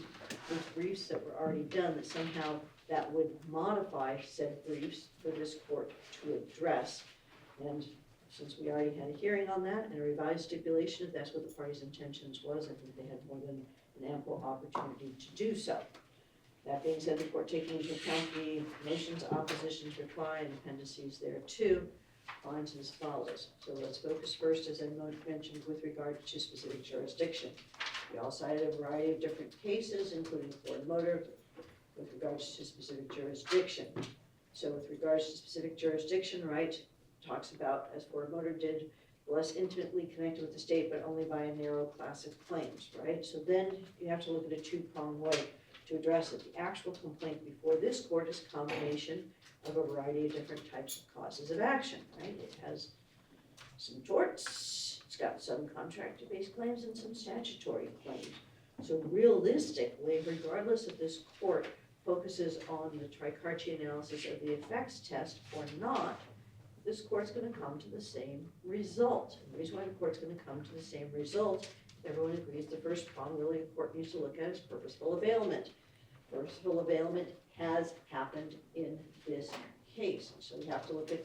those briefs that were already done, that somehow that would modify said briefs for this court to address. And since we already had a hearing on that and a revised stipulation, if that's what the parties' intentions was, I think they had more than an ample opportunity to do so. That being said, the court taking into account the motions, oppositions, reply, and appendices thereto, finds as follows. So let's focus first, as I mentioned, with regard to specific jurisdiction. We all cited a variety of different cases, including Ford Motor, with regards to specific jurisdiction. So with regards to specific jurisdiction, right, talks about, as Ford Motor did, less intimately connected with the state, but only by a narrow class of claims, right? So then you have to look at a two-pronged way to address it. The actual complaint before this court is a combination of a variety of different types of causes of action, right? It has some torts, it's got some contract-based claims and some statutory claims. So realistically, regardless if this court focuses on the tripartite analysis of the effects test or not, this court's gonna come to the same result. And the reason why the court's gonna come to the same result, everyone agrees the first prong really the court needs to look at is purposeful availment. Purposeful availment has happened in this case. So we have to look at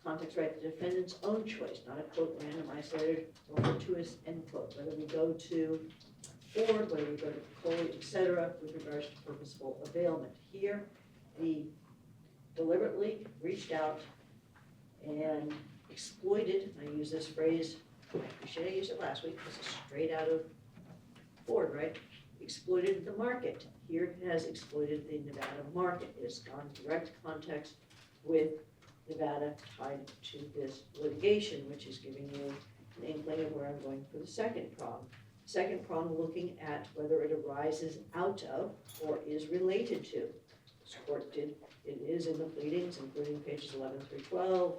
context right, the defendant's own choice, not a quote random, isolated, or fortuitous end quote, whether we go to Ford, whether we go to Coley, et cetera, with regards to purposeful availment. Here, the deliberately reached out and exploited, I use this phrase, I appreciate I used it last week, this is straight out of Ford, right? Exploited the market. Here it has exploited the Nevada market. It has gone direct context with Nevada tied to this litigation, which is giving you an inkling of where I'm going for the second prong. Second prong, looking at whether it arises out of or is related to. This court did, it is in the pleadings, including pages 11 through 12,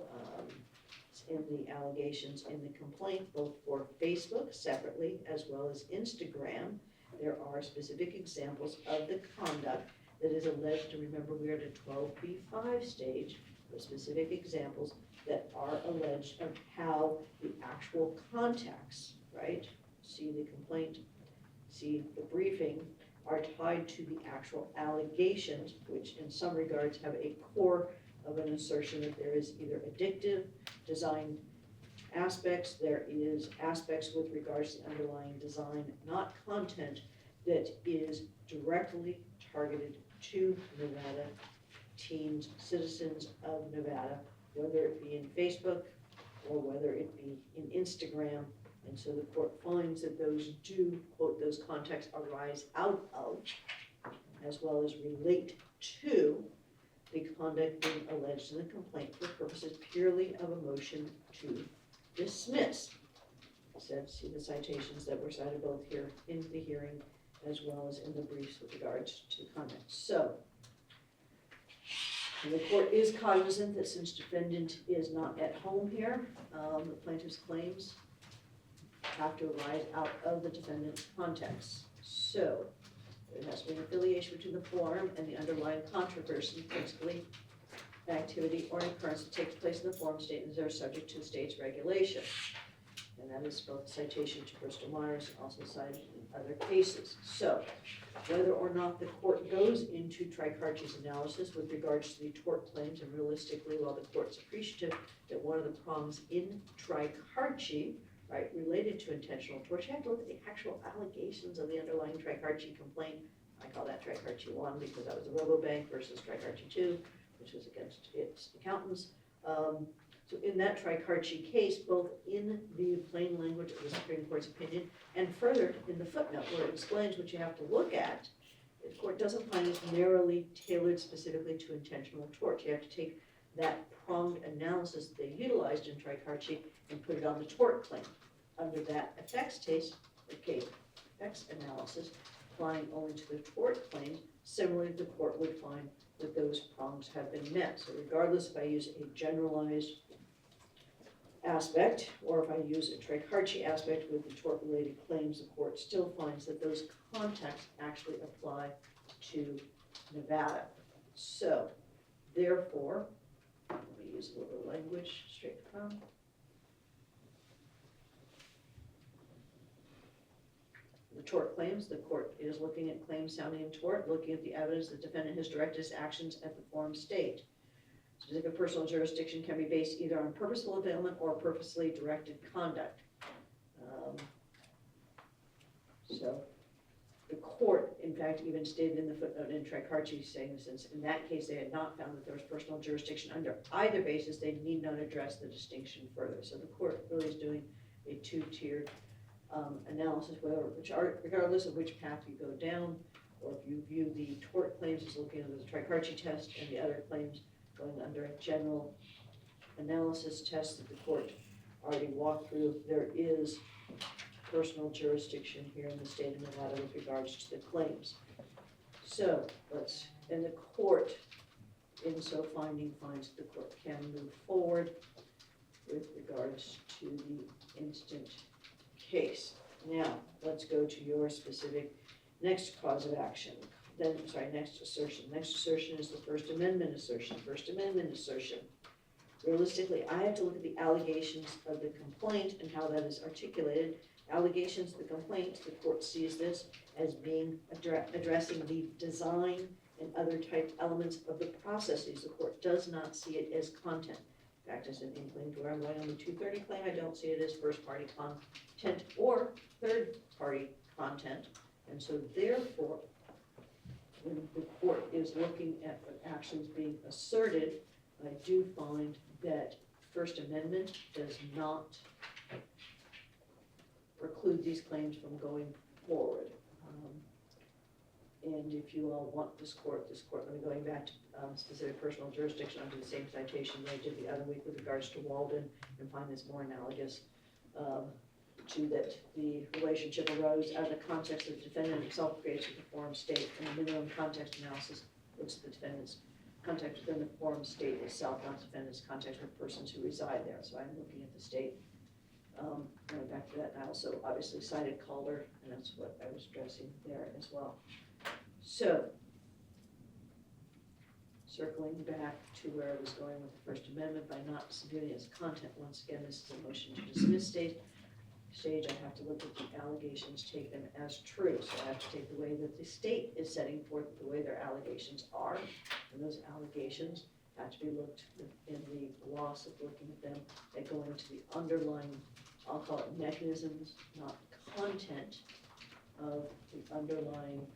it's in the allegations in the complaint, both for Facebook separately as well as Instagram. There are specific examples of the conduct that is alleged, and remember we are at a 12B5 stage, with specific examples that are alleged of how the actual contacts, right? See the complaint, see the briefing, are tied to the actual allegations, which in some regards have a core of an assertion that there is either addictive design aspects, there is aspects with regards to the underlying design, not content that is directly targeted to Nevada teens, citizens of Nevada, whether it be in Facebook or whether it be in Instagram. And so the court finds that those do, quote, those contexts arise out of, as well as relate to, the conduct being alleged in the complaint for purposes purely of a motion to dismiss. Said, see the citations that were cited both here in the hearing as well as in the briefs with regards to conduct. So, and the court is cognizant that since defendant is not at home here, the plaintiff's claims have to arise out of the defendant's context. So, there has to be an affiliation between the forum and the underlying controversy, principally activity or occurrence that takes place in the forum state and are subject to the state's regulation. And that is both citation to Bristol Myers and also cited in other cases. So, whether or not the court goes into Tricarchi's analysis with regards to the tort claims, and realistically, while the court's appreciative that one of the prongs in Tricarchi, right, related to intentional tort, you have to look at the actual allegations of the underlying Tricarchi complaint. I call that Tricarchi 1 because that was the Robobank versus Tricarchi 2, which was against its accountants. So in that Tricarchi case, both in the plain language of the Supreme Court's opinion and further in the footnote where it explains what you have to look at, the court doesn't find it narrowly tailored specifically to intentional tort. You have to take that pronged analysis that they utilized in Tricarchi and put it on the tort claim. Under that effects analysis, applying only to the tort claims, similarly the court would find that those prongs have been met. So regardless if I use a generalized aspect or if I use a Tricarchi aspect with the tort-related claims, the court still finds that those contexts actually apply to Nevada. So therefore, let me use a little language straight from. The tort claims, the court is looking at claims sounding in tort, looking at the evidence the defendant has directed his actions at the forum state. Specific personal jurisdiction can be based either on purposeful availment or purposely directed conduct. So the court, in fact, even stated in the footnote in Tricarchi saying since in that case they had not found that there was personal jurisdiction under either basis, they need not address the distinction further. So the court really is doing a two-tiered analysis, regardless of which path you go down, or if you view the tort claims as looking under the Tricarchi test and the other claims going under a general analysis test that the court already walked through, there is personal jurisdiction here in the state of Nevada with regards to the claims. So and the court, in so finding, finds that the court can move forward with regards to the instant case. Now, let's go to your specific next cause of action. Next assertion. Next assertion is the First Amendment assertion. First Amendment assertion. Realistically, I have to look at the allegations of the complaint and how that is articulated. Allegations of the complaint, the court sees this as being addressing the design and other type elements of the processes. The court does not see it as content. In fact, fact is an inkling to where I'm going on the 230 claim. I don't see it as first-party content or third-party content. And so therefore, when the court is looking at what actions being asserted, I do find that First Amendment does not preclude these claims from going forward. And if you all want this court, let me going back to specific personal jurisdiction, I'll do the same citation that I did the other week with regards to Walden and find this more analogous to that the relationship arose out of the context of the defendant himself creates with the forum state, and the minimum context analysis looks at the defendant's context within the forum state itself, not the defendant's context with persons who reside there. So I'm looking at the state. Going back to that, and I also obviously cited Calder, and that's what I was addressing there as well. So, circling back to where I was going with the First Amendment, by not viewing it as content, once again, this is a motion to dismiss stage, I have to look at the allegations, take them as true. So I have to take the way that the state is setting forth the way their allegations are, and those allegations have to be looked in the gloss of looking at them. They go into the underlying, I'll call it mechanisms, not content of the underlying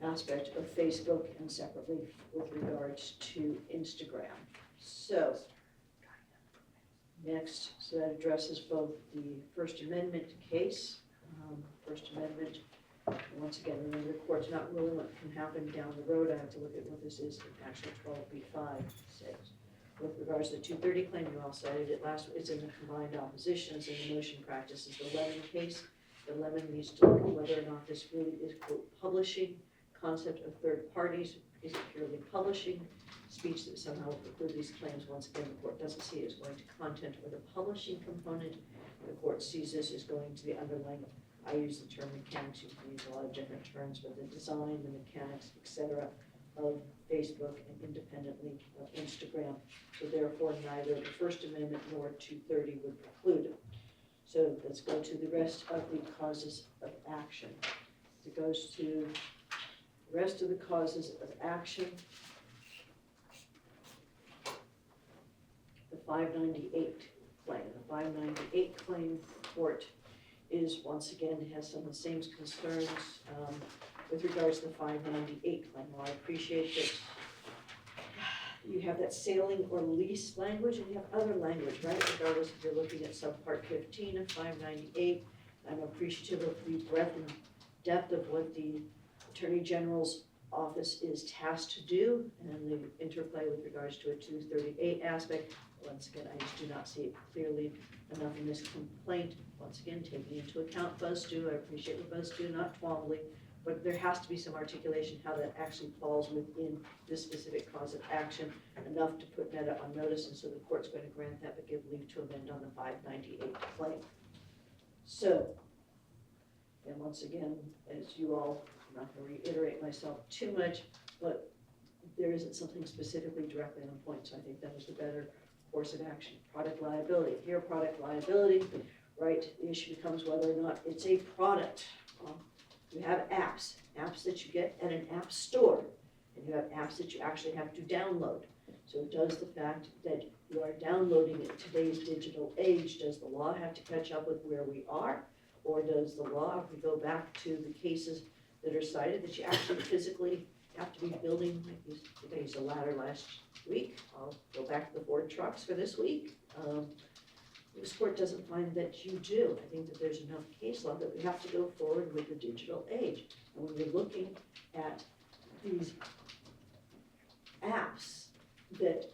aspect of Facebook, and separately with regards to Instagram. So, next, so that addresses both the First Amendment case, First Amendment, once again, remember the court's not ruling what can happen down the road. I have to look at what this is in actual 12b5 says. With regards to the 230 claim, you all cited it last, it's in the combined oppositions in the motion practice is the Lemon case. The Lemon needs to look at whether or not this really is quote publishing, concept of third parties, is it purely publishing, speech that somehow would preclude these claims. Once again, the court doesn't see it as going to content or the publishing component. The court sees this as going to the underlying, I use the term mechanics, you can use a lot of different terms, but the design, the mechanics, etc. of Facebook and independently of Instagram. So therefore, neither the First Amendment nor 230 would preclude it. So let's go to the rest of the causes of action. It goes to the rest of the causes of action. The 598 claim. The 598 claim court is, once again, has some of the same concerns with regards to the 598 claim. Well, I appreciate that you have that sailing or lease language, and you have other language, right? Regardless if you're looking at subpart 15 of 598. I'm appreciative of the breadth and depth of what the Attorney General's office is tasked to do, and the interplay with regards to a 238 aspect. Once again, I just do not see it clearly enough in this complaint. Once again, taking into account BuzzDo, I appreciate what BuzzDo, not Twombly, but there has to be some articulation how that actually falls within this specific cause of action, enough to put Meta on notice, and so the court's going to grant that, but give leave to amend on the 598 claim. So, and once again, as you all, I'm not going to reiterate myself too much, but there isn't something specifically directly on point, so I think that was the better course of action. Product liability. Here, product liability, right? The issue becomes whether or not it's a product. You have apps that you get at an app store, and you have apps that you actually have to download. So does the fact that you are downloading in today's digital age, does the law have to catch up with where we are? Or does the law, if we go back to the cases that are cited, that you actually physically have to be building, like I used a ladder last week, I'll go back to the Ford trucks for this week. This court doesn't find that you do. I think that there's enough case law that we have to go forward with the digital age. And when you're looking at these apps, that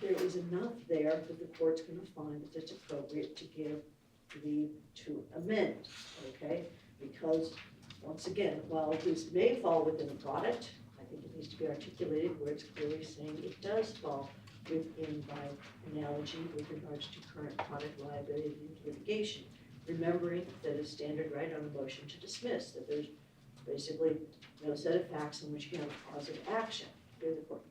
there is enough there that the court's going to find that it's appropriate to give leave to amend, okay? Because, once again, while this may fall within a product, I think it needs to be articulated where it's clearly saying it does fall within, by analogy, with regards to current product liability litigation. Remembering that a standard right on a motion to dismiss, that there's basically no set of facts in which you have a cause of action. Here the court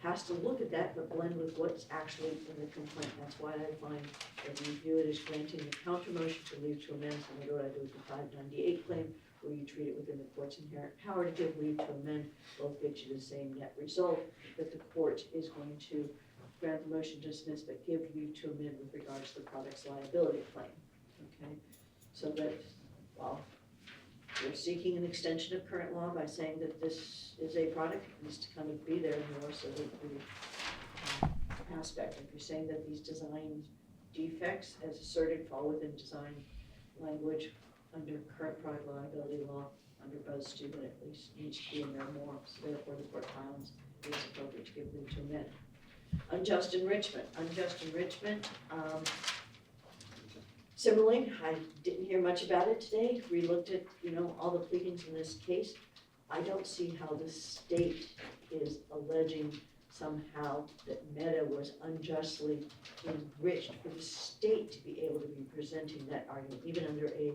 has to look at that, but blend with what's actually in the complaint. That's why I find that we view it as granting the counter motion to leave to amend, similar to what I do with the 598 claim, where you treat it within the court's inherent power to give leave to amend, both get you the same net result, that the court is going to grant the motion to dismiss, but give leave to amend with regards to the product's liability claim. Okay, so that, well, we're seeking an extension of current law by saying that this is a product, it needs to kind of be there more so that the aspect, if you're saying that these design defects as asserted fall within design language under current product liability law, under BuzzStreet, it at least needs to be in there more, so therefore the court finds it is appropriate to give leave to amend. Unjust enrichment, similarly, I didn't hear much about it today, we looked at, all the pleadings in this case. I don't see how the state is alleging somehow that Meta was unjustly enriched for the state to be able to be presenting that argument, even under a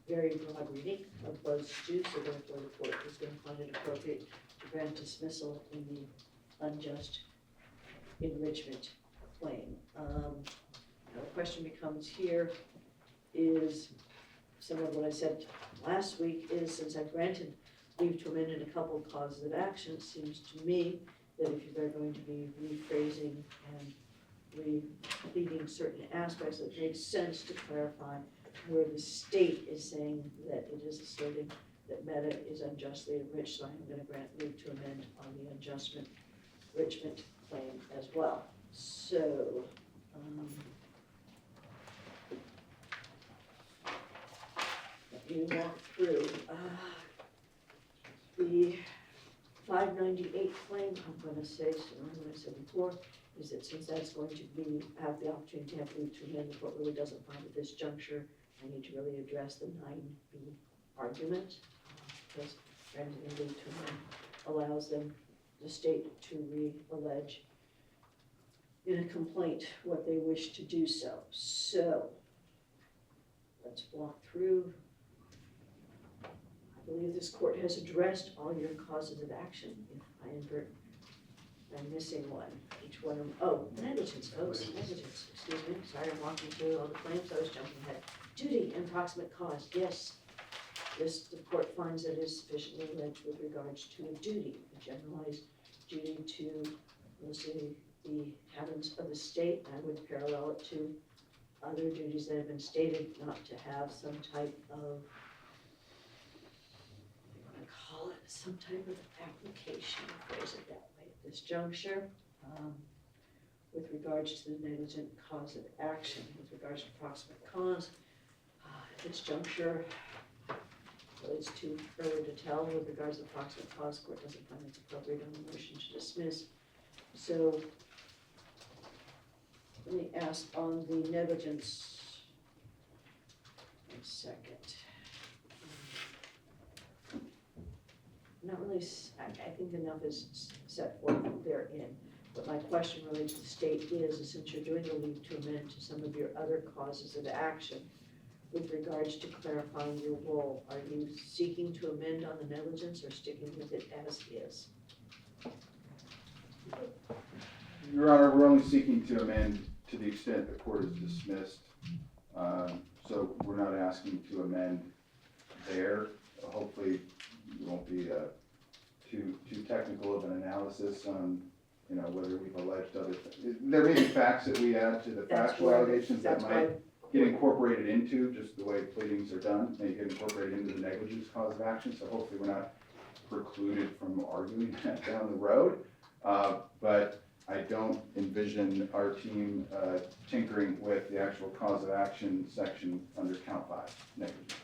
very broad reading of BuzzStreet, so therefore the court is going to find it appropriate to grant dismissal in the unjust enrichment claim. Now the question becomes here is, similar to what I said last week, is since I granted leave to amend in a couple of causes of action, it seems to me that if they're going to be rephrasing and repleting certain aspects, it makes sense to clarify where the state is saying that it is asserting that Meta is unjustly enriched, so I'm going to grant leave to amend on the enrichment claim as well. So, let me walk through the 598 claim. I'm going to say, similar to what I said before, is that since that's going to be, have the opportunity to have leave to amend, the court really doesn't find at this juncture, I need to really address the 9B argument, because granting leave to amend allows them, the state, to re-allege in a complaint what they wish to do so. So, let's walk through. I believe this court has addressed all your causes of action. If I invert, I'm missing one. Each one of them, oh, negligence, folks, negligence, excuse me. Sorry, I'm walking through all the claims, I was jumping ahead. Duty and proximate cause, yes. This, the court finds that it is sufficiently alleged with regards to a duty, a generalized duty to, let's say, the habits of the state. I would parallel it to other duties that have been stated, not to have some type of, call it some type of application, phrase it that way at this juncture. With regards to the negligent cause of action, with regards to proximate cause, at this juncture, well, it's too early to tell. With regards to proximate cause, court doesn't find it's appropriate on the motion to dismiss. So let me ask on the negligence, one second. Not really, I think enough is set forth therein, but my question related to the state is since you're doing a leave to amend to some of your other causes of action, with regards to clarifying your role, are you seeking to amend on the negligence or sticking with it as is? Your Honor, we're only seeking to amend to the extent the court is dismissed. So we're not asking to amend there. Hopefully it won't be too technical of an analysis on, whether we've alleged other things. There may be facts that we add to the factual allegations that might get incorporated into just the way pleadings are done, may get incorporated into the negligence cause of action. So hopefully we're not precluded from arguing that down the road. But I don't envision our team tinkering with the actual cause of action section under count 5, negligence.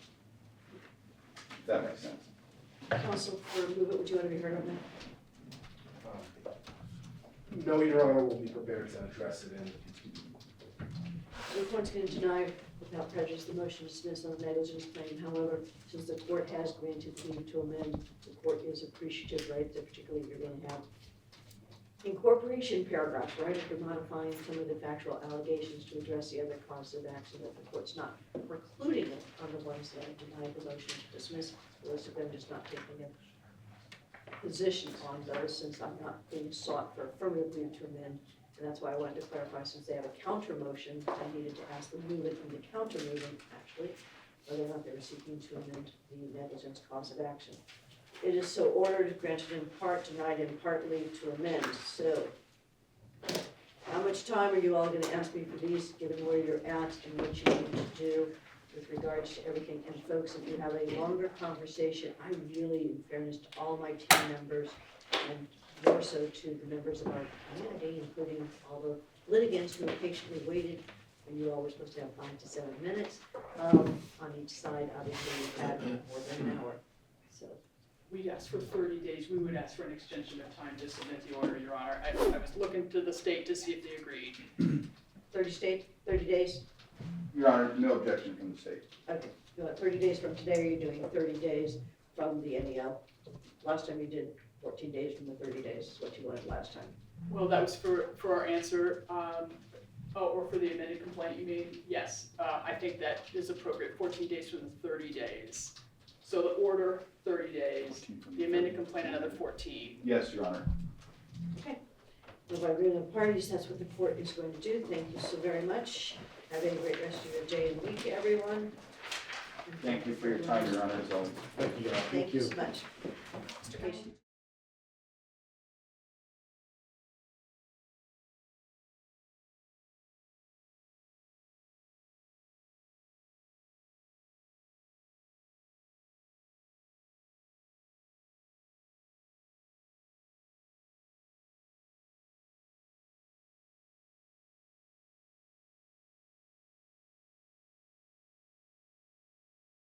If that makes sense. Counsel for move it, would you want to be heard on that? No, Your Honor, we'll be prepared to address it in. The court's going to deny without prejudice the motion to dismiss on the negligence claim. However, since the court has granted leave to amend, the court is appreciative, right, that particularly you're going to have incorporation paragraph, right, if you're modifying some of the factual allegations to address the other causes of action, that the court's not precluding it on the ones that have denied the motion to dismiss, the rest of them just not taking a position on those, since I'm not being sought for affirmative leave to amend. And that's why I wanted to clarify, since they have a counter motion, I needed to ask the movement and the counter movement, actually, whether or not they were seeking to amend the negligence cause of action. It is so ordered, granted in part, denied in part, leave to amend. So, How much time are you all gonna ask me for these, given where you're at and what you need to do with regards to everything? And folks, if you have a longer conversation, I really, in fairness to all my team members, and more so to the members of our community, including all the litigants who have patiently waited, and you all were supposed to have 5 to 7 minutes, on each side, obviously, we've had more than an hour, so. We'd ask for 30 days, we would ask for an extension of time to submit the order, Your Honor. I was looking to the state to see if they agreed. 30 days? Your Honor, no objection from the state. Okay, you want 30 days from today, or you're doing 30 days from the NEL? Last time you did 14 days from the 30 days, is what you wanted last time. Well, that was for our answer, or for the amended complaint, you mean? Yes, I think that is appropriate, 14 days from the 30 days. So the order, 30 days, 14 from the amended complaint, another 14. Yes, Your Honor. So by agreement of parties, that's what the court is going to do. Thank you so very much. Have a great rest of your day and week, everyone. Thank you for your time, Your Honor, as always. Thank you, Your Honor. Thank you so much. Mr. Casey.